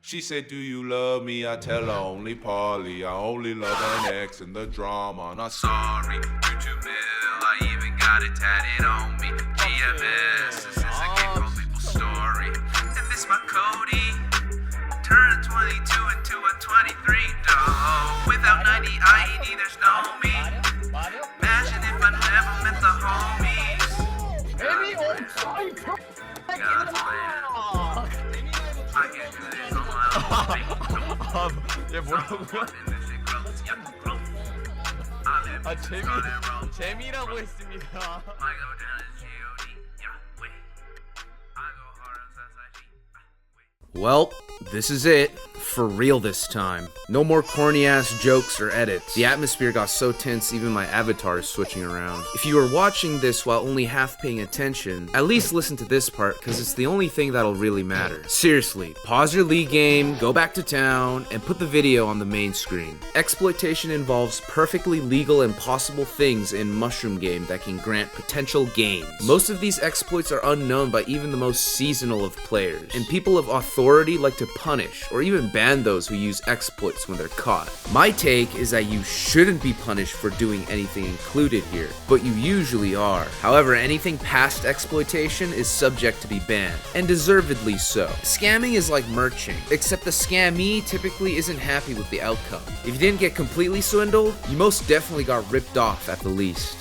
She said, do you love me? I tell her only partly. I only love an ex and the drama. Not sorry, YouTube mill. I even got it tatted on me. GMS, this is a game called Maple Story. And this my Cody. Turn a 22 into a 23, dog. Without 90 IED, there's no me. Imagine if I never met the homies. God's plan. I can't do this on my own. 얘 뭐라고요? 재미라고 했습니다. Well, this is it. For real this time. No more corny ass jokes or edits. The atmosphere got so tense even my avatar is switching around. If you are watching this while only half paying attention, at least listen to this part because it's the only thing that'll really matter. Seriously, pause your League game, go back to town, and put the video on the main screen. Exploitation involves perfectly legal and possible things in Mushroom Game that can grant potential gains. Most of these exploits are unknown by even the most seasonal of players, and people of authority like to punish or even ban those who use exploits when they're caught. My take is that you shouldn't be punished for doing anything included here, but you usually are. However, anything past exploitation is subject to be banned, and deservedly so. Scamming is like merching, except the scammee typically isn't happy with the outcome. If you didn't get completely swindled, you most definitely got ripped off at the least.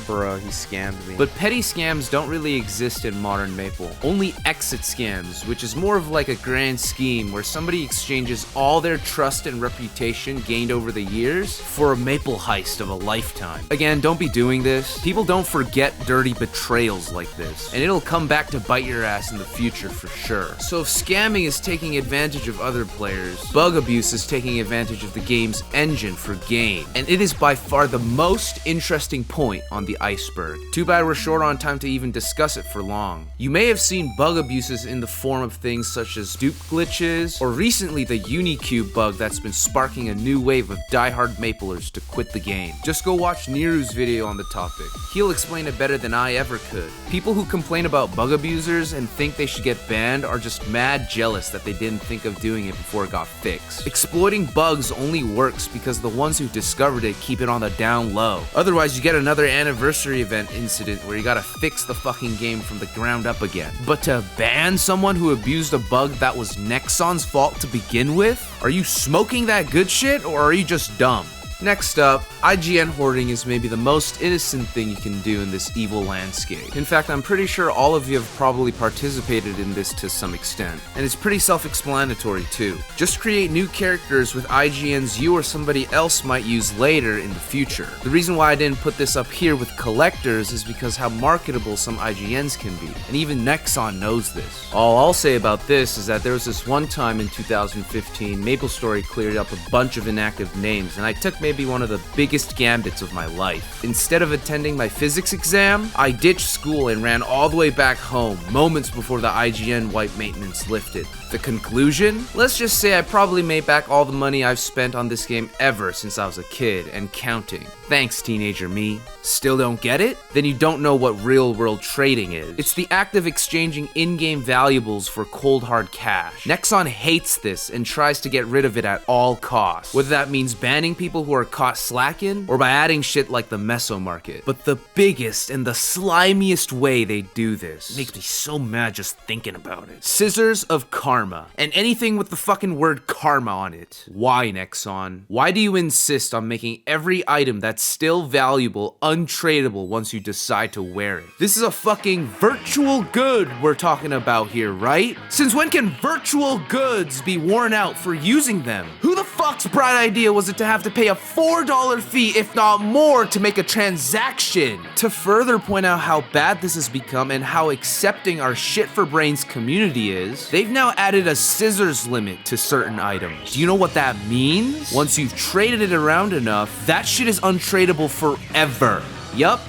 Bruh, he scammed me. But petty scams don't really exist in modern Maple. Only exit scams, which is more of like a grand scheme where somebody exchanges all their trust and reputation gained over the years for a Maple heist of a lifetime. Again, don't be doing this. People don't forget dirty betrayals like this, and it'll come back to bite your ass in the future for sure. So if scamming is taking advantage of other players, bug abuse is taking advantage of the game's engine for gain, and it is by far the most interesting point on the iceberg. Too bad we're short on time to even discuss it for long. You may have seen bug abuses in the form of things such as dupe glitches, or recently the Unicube bug that's been sparking a new wave of diehard Maplers to quit the game. Just go watch Niru's video on the topic. He'll explain it better than I ever could. People who complain about bug abusers and think they should get banned are just mad jealous that they didn't think of doing it before it got fixed. Exploiting bugs only works because the ones who discovered it keep it on the down low. Otherwise, you get another anniversary event incident where you gotta fix the fucking game from the ground up again. But to ban someone who abused a bug that was Nexon's fault to begin with? Are you smoking that good shit, or are you just dumb? Next up, IGN hoarding is maybe the most innocent thing you can do in this evil landscape. In fact, I'm pretty sure all of you have probably participated in this to some extent, and it's pretty self-explanatory too. Just create new characters with IGNs you or somebody else might use later in the future. The reason why I didn't put this up here with collectors is because how marketable some IGNs can be, and even Nexon knows this. All I'll say about this is that there was this one time in 2015, maplestory cleared up a bunch of inactive names, and I took maybe one of the biggest gambits of my life. Instead of attending my physics exam, I ditched school and ran all the way back home, moments before the IGN wipe maintenance lifted. The conclusion? Let's just say I probably made back all the money I've spent on this game ever since I was a kid, and counting. Thanks, teenager me. Still don't get it? Then you don't know what real-world trading is. It's the act of exchanging in-game valuables for cold hard cash. Nexon hates this and tries to get rid of it at all costs, whether that means banning people who are caught slacking, or by adding shit like the meso market. But the biggest and the slimiest way they do this makes me so mad just thinking about it. Scissors of karma. And anything with the fucking word karma on it. Why, Nexon? Why do you insist on making every item that's still valuable untradeable once you decide to wear it? This is a fucking virtual good we're talking about here, right? Since when can virtual goods be worn out for using them? Who the fuck's bright idea was it to have to pay a $4 fee, if not more, to make a transaction? To further point out how bad this has become and how accepting our shit for brains community is, they've now added a scissors limit to certain items. Do you know what that means? Once you've traded it around enough, that shit is untradeable forever. Yup.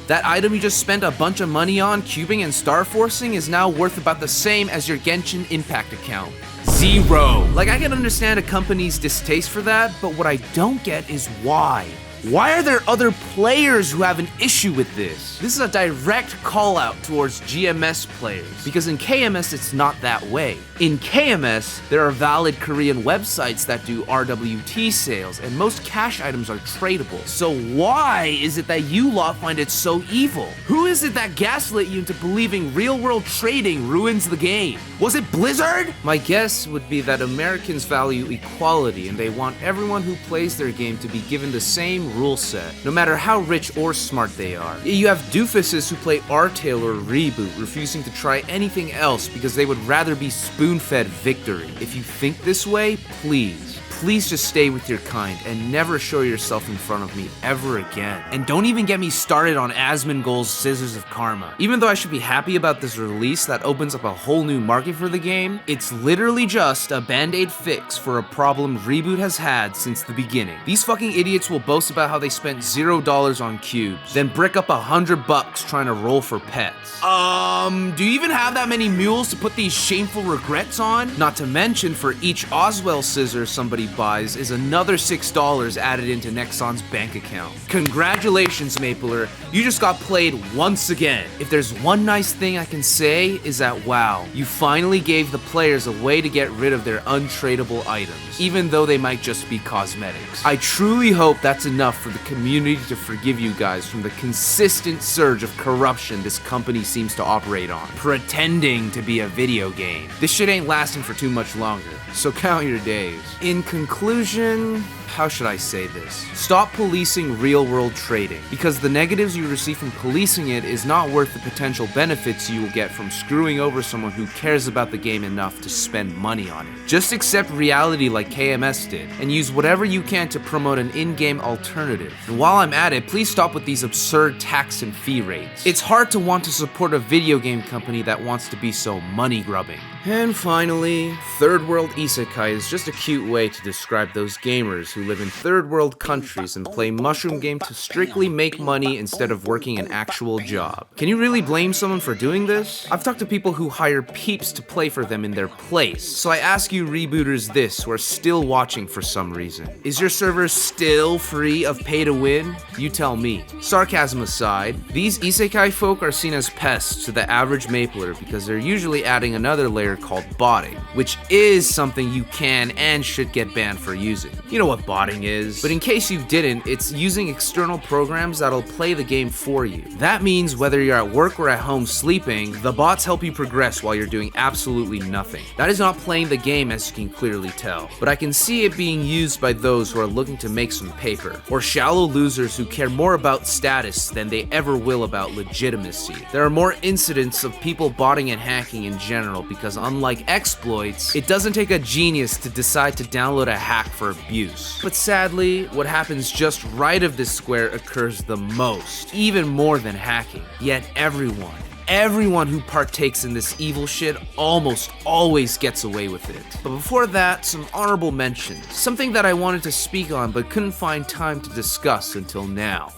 That item you just spent a bunch of money on cubing and star forcing is now worth about the same as your Genshin Impact account. Zero. Like, I can understand a company's distaste for that, but what I don't get is why. Why are there other players who have an issue with this? This is a direct call out towards GMS players, because in KMS it's not that way. In KMS, there are valid Korean websites that do RWT sales, and most cash items are tradable. So why is it that you lot find it so evil? Who is it that gaslit you into believing real-world trading ruins the game? Was it Blizzard? My guess would be that Americans value equality, and they want everyone who plays their game to be given the same rule set, no matter how rich or smart they are. You have doofuses who play R.I.P or Reboot, refusing to try anything else because they would rather be spoon-fed victory. If you think this way, please please just stay with your kind and never show yourself in front of me ever again. And don't even get me started on Asmongold's Scissors of Karma. Even though I should be happy about this release that opens up a whole new market for the game, it's literally just a band-aid fix for a problem Reboot has had since the beginning. These fucking idiots will boast about how they spent $0 on cubes, then brick up $100 trying to roll for pets. Do you even have that many mules to put these shameful regrets on? Not to mention, for each Oswell scissor somebody buys is another $6 added into Nexon's bank account. Congratulations, Mapler, you just got played once again. If there's one nice thing I can say is that wow, you finally gave the players a way to get rid of their untradeable items, even though they might just be cosmetics. I truly hope that's enough for the community to forgive you guys from the consistent surge of corruption this company seems to operate on, pretending to be a video game. This shit ain't lasting for too much longer, so count your days. In conclusion, how should I say this? Stop policing real-world trading, because the negatives you receive from policing it is not worth the potential benefits you will get from screwing over someone who cares about the game enough to spend money on it. Just accept reality like KMS did, and use whatever you can to promote an in-game alternative. And while I'm at it, please stop with these absurd tax and fee rates. It's hard to want to support a video game company that wants to be so money-grubbing. And finally, third world isekai is just a cute way to describe those gamers who live in third world countries and play mushroom game to strictly make money instead of working an actual job. Can you really blame someone for doing this? I've talked to people who hire peeps to play for them in their place. So I ask you rebooters this who are still watching for some reason. Is your server still free of pay to win? You tell me. Sarcasm aside, these isekai folk are seen as pests to the average Mapler because they're usually adding another layer called botting, which is something you can and should get banned for using. You know what botting is, but in case you didn't, it's using external programs that'll play the game for you. That means whether you're at work or at home sleeping, the bots help you progress while you're doing absolutely nothing. That is not playing the game, as you can clearly tell, but I can see it being used by those who are looking to make some paper, or shallow losers who care more about status than they ever will about legitimacy. There are more incidents of people botting and hacking in general because unlike exploits, it doesn't take a genius to decide to download a hack for abuse. But sadly, what happens just right of this square occurs the most, even more than hacking. Yet everyone who partakes in this evil shit almost always gets away with it. But before that, some honorable mentions. Something that I wanted to speak on but couldn't find time to discuss until now.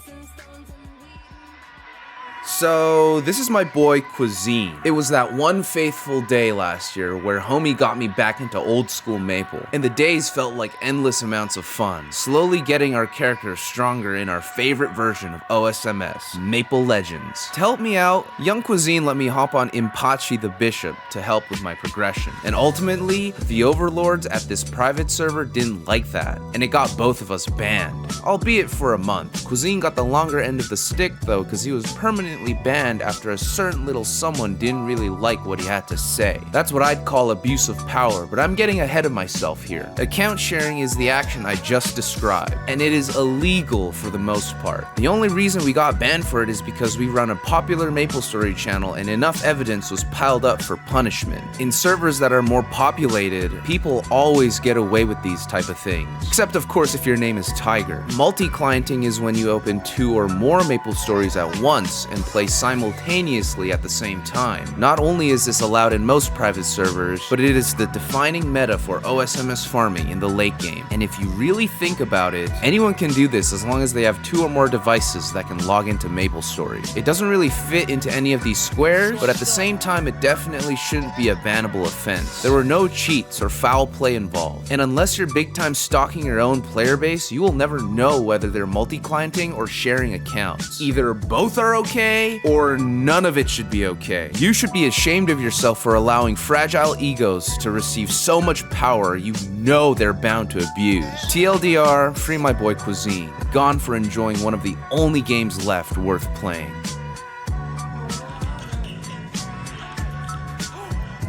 So, this is my boy Cuisine. It was that one faithful day last year where homie got me back into old school Maple, and the days felt like endless amounts of fun, slowly getting our characters stronger in our favorite version of OSMS, Maple Legends. To help me out, young Cuisine let me hop on Impachi the Bishop to help with my progression, and ultimately, the overlords at this private server didn't like that, and it got both of us banned, albeit for a month. Cuisine got the longer end of the stick though, because he was permanently banned after a certain little someone didn't really like what he had to say. That's what I'd call abuse of power, but I'm getting ahead of myself here. Account sharing is the action I just described, and it is illegal for the most part. The only reason we got banned for it is because we run a popular MapleStory channel and enough evidence was piled up for punishment. In servers that are more populated, people always get away with these type of things. Except of course if your name is Tiger. Multi-clienting is when you open 2 or more MapleStories at once and play simultaneously at the same time. Not only is this allowed in most private servers, but it is the defining meta for OSMS farming in the late game. And if you really think about it, anyone can do this as long as they have 2 or more devices that can log into MapleStory. It doesn't really fit into any of these squares, but at the same time it definitely shouldn't be a bannable offense. There were no cheats or foul play involved, and unless you're big time stalking your own player base, you will never know whether they're multi-clienting or sharing accounts. Either both are okay, or none of it should be okay. You should be ashamed of yourself for allowing fragile egos to receive so much power you know they're bound to abuse. TLDR, free my boy Cuisine, gone for enjoying one of the only games left worth playing.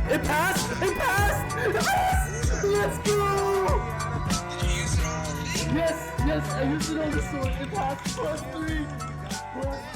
It passed! It passed! Yes! Let's go! Yes, I used it on the sword. It passed. +3. +3.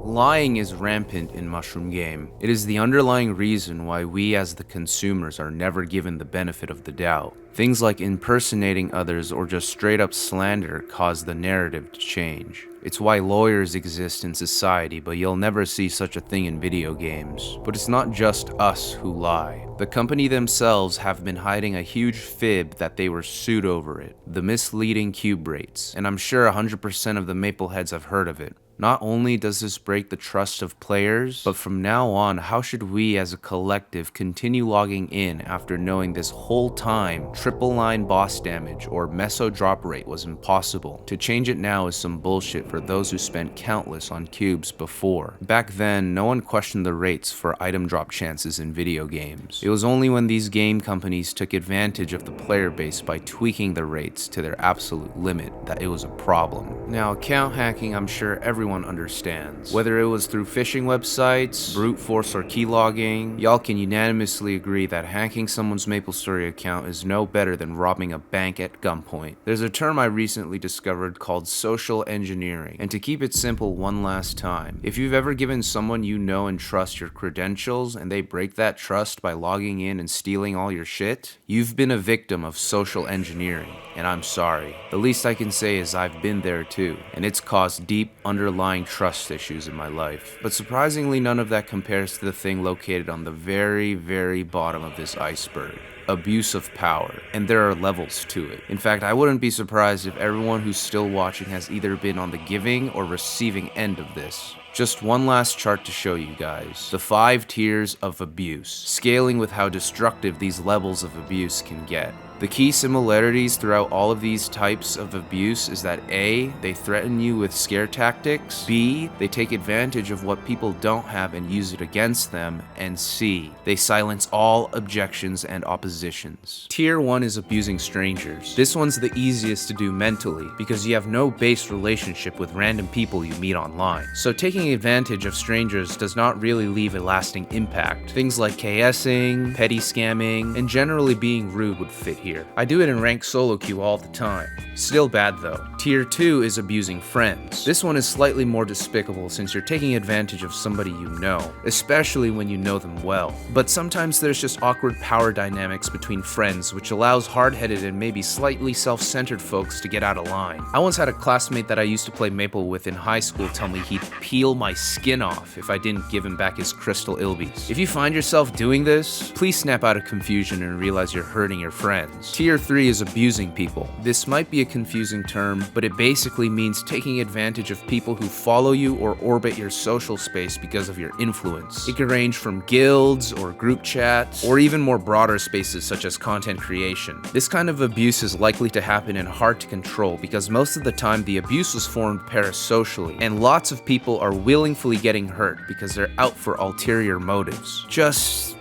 Lying is rampant in Mushroom Game. It is the underlying reason why we as the consumers are never given the benefit of the doubt. Things like impersonating others or just straight up slander cause the narrative to change. It's why lawyers exist in society, but you'll never see such a thing in video games. But it's not just us who lie. The company themselves have been hiding a huge fib that they were sued over it. The misleading cube rates. And I'm sure 100% of the Mapleheads have heard of it. Not only does this break the trust of players, but from now on, how should we as a collective continue logging in after knowing this whole time triple line boss damage or meso drop rate was impossible? To change it now is some bullshit for those who spent countless on cubes before. Back then, no one questioned the rates for item drop chances in video games. It was only when these game companies took advantage of the player base by tweaking the rates to their absolute limit that it was a problem. Now, account hacking, I'm sure everyone understands. Whether it was through phishing websites, brute force or keylogging, y'all can unanimously agree that hacking someone's MapleStory account is no better than robbing a bank at gunpoint. There's a term I recently discovered called social engineering, and to keep it simple one last time, if you've ever given someone you know and trust your credentials and they break that trust by logging in and stealing all your shit, you've been a victim of social engineering, and I'm sorry. The least I can say is I've been there too, and it's caused deep underlying trust issues in my life. But surprisingly, none of that compares to the thing located on the very, very bottom of this iceberg. Abuse of power, and there are levels to it. In fact, I wouldn't be surprised if everyone who's still watching has either been on the giving or receiving end of this. Just one last chart to show you guys. The 5 tiers of abuse, scaling with how destructive these levels of abuse can get. The key similarities throughout all of these types of abuse is that A, they threaten you with scare tactics, B, they take advantage of what people don't have and use it against them, and C, they silence all objections and oppositions. Tier 1 is abusing strangers. This one's the easiest to do mentally because you have no base relationship with random people you meet online. So taking advantage of strangers does not really leave a lasting impact. Things like KSing, petty scamming, and generally being rude would fit here. I do it in ranked solo queue all the time. Still bad though. Tier 2 is abusing friends. This one is slightly more despicable since you're taking advantage of somebody you know, especially when you know them well. But sometimes there's just awkward power dynamics between friends which allows hard-headed and maybe slightly self-centered folks to get out of line. I once had a classmate that I used to play Maple with in high school tell me he'd peel my skin off if I didn't give him back his crystal ilbies. If you find yourself doing this, please snap out of confusion and realize you're hurting your friends. Tier 3 is abusing people. This might be a confusing term, but it basically means taking advantage of people who follow you or orbit your social space because of your influence. It can range from guilds or group chats, or even more broader spaces such as content creation. This kind of abuse is likely to happen and hard to control because most of the time the abuse was formed parasocially, and lots of people are willingly getting hurt because they're out for ulterior motives. Just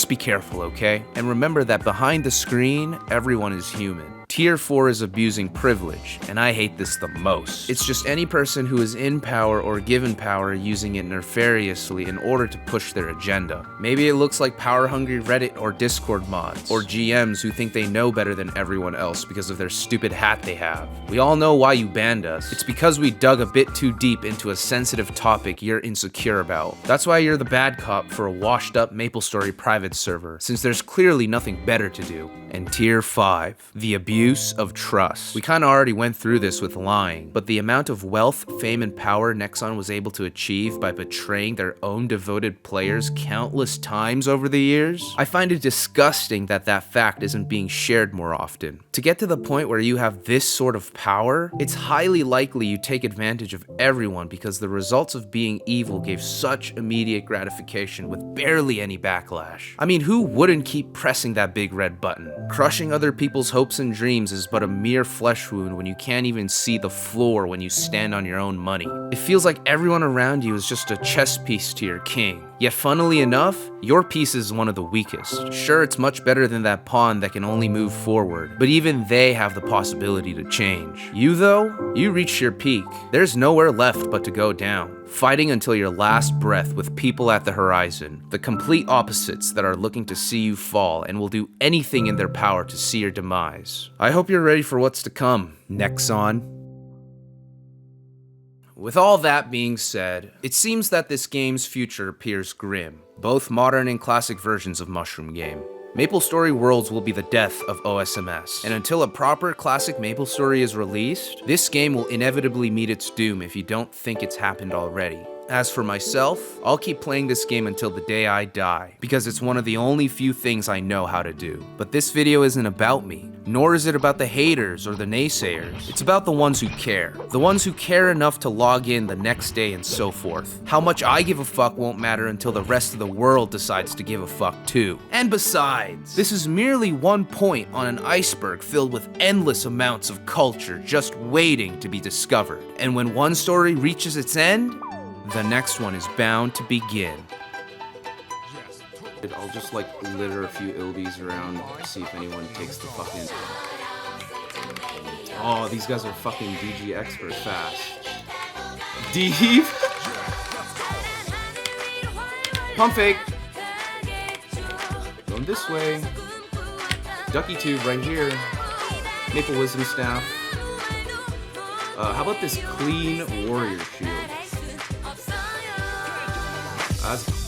be careful, okay? And remember that behind the screen, everyone is human. Tier 4 is abusing privilege, and I hate this the most. It's just any person who is in power or given power using it nefariously in order to push their agenda. Maybe it looks like power-hungry Reddit or Discord mods, or GMs who think they know better than everyone else because of their stupid hat they have. We all know why you banned us. It's because we dug a bit too deep into a sensitive topic you're insecure about. That's why you're the bad cop for a washed-up MapleStory private server, since there's clearly nothing better to do. And Tier 5, the abuse of trust. We kinda already went through this with lying, but the amount of wealth, fame, and power Nexon was able to achieve by betraying their own devoted players countless times over the years, I find it disgusting that that fact isn't being shared more often. To get to the point where you have this sort of power, it's highly likely you take advantage of everyone because the results of being evil gave such immediate gratification with barely any backlash. I mean, who wouldn't keep pressing that big red button? Crushing other people's hopes and dreams is but a mere flesh wound when you can't even see the floor when you stand on your own money. It feels like everyone around you is just a chess piece to your king. Yet funnily enough, your piece is one of the weakest. Sure, it's much better than that pawn that can only move forward, but even they have the possibility to change. You though, you reached your peak. There's nowhere left but to go down, fighting until your last breath with people at the horizon, the complete opposites that are looking to see you fall and will do anything in their power to see your demise. I hope you're ready for what's to come, Nexon. with all that being said, it seems that this game's future appears grim. Both modern and classic versions of Mushroom Game. MapleStory Worlds will be the death of OSMS, and until a proper classic MapleStory is released, this game will inevitably meet its doom if you don't think it's happened already. As for myself, I'll keep playing this game until the day I die, because it's one of the only few things I know how to do. But this video isn't about me, nor is it about the haters or the naysayers. It's about the ones who care. The ones who care enough to log in the next day and so forth. How much I give a fuck won't matter until the rest of the world decides to give a fuck too. And besides, this is merely one point on an iceberg filled with endless amounts of culture just waiting to be discovered. And when one story reaches its end, the next one is bound to begin. I'll just like litter a few ilbies around, see if anyone takes the fucking... Oh, these guys are fucking DG expert fast. Deep! Pump fake! Going this way. Ducky tube right here. Maple wisdom staff. How about this clean warrior shield?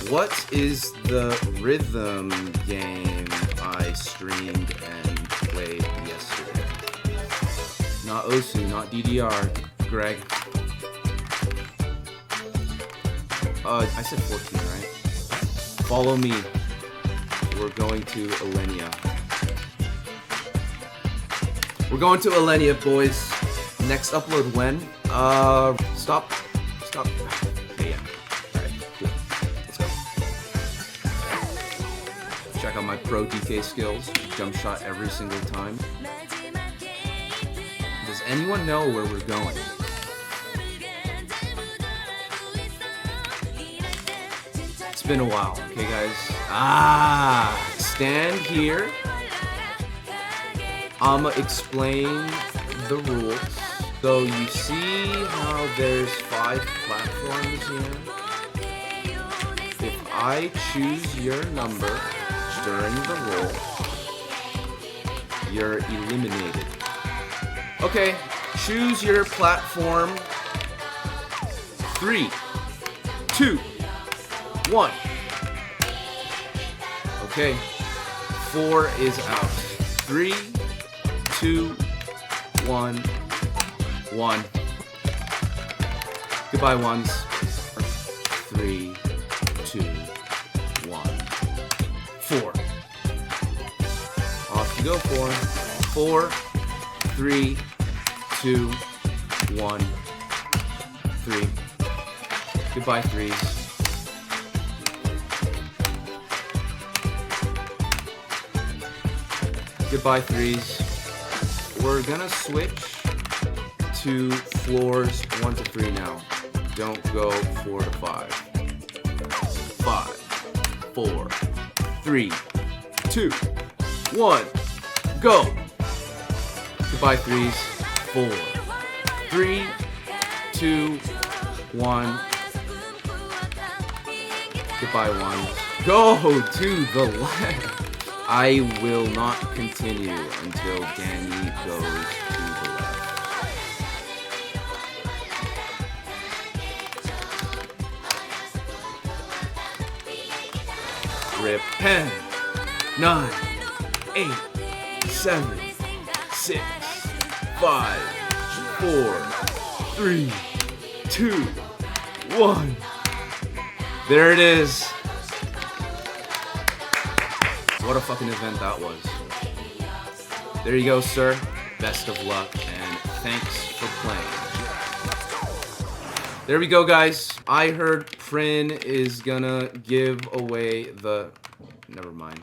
What is the rhythm game I streamed and played yesterday? Not Osu, not DDR. Greg. I said 14, right? Follow me. We're going to Elenia. We're going to Elenia, boys. Next upload when? Stop. Okay, yeah. Alright, cool. Let's go. Check out my pro DK skills. Jump shot every single time. Does anyone know where we're going? It's been a while, okay guys? Stand here. I'ma explain the rules. So you see how there's 5 platforms here? If I choose your number during the roll, you're eliminated. Okay, choose your platform. 3, 2, 1. Okay, 4 is out. 3, 2, 1, 1. Goodbye, ones. 3, 2, 1, 4. Off you go, 4. 4, 3, 2, 1, 3. Goodbye, 3s. Goodbye, 3s. We're gonna switch to floors 1 to 3 now. Don't go 4 to 5. 5, 4, 3, 2, 1, go! Goodbye, 3s. 4, 3, 2, 1. Goodbye, 1. Go to the left! I will not continue until Danny goes to the left. Rip 10, 9, 8, 7, 6, 5, 4, 3, 2, 1. There it is. What a fucking event that was. There you go, sir. Best of luck, and thanks for playing. There we go, guys. I heard Prin is gonna give away the... Never mind.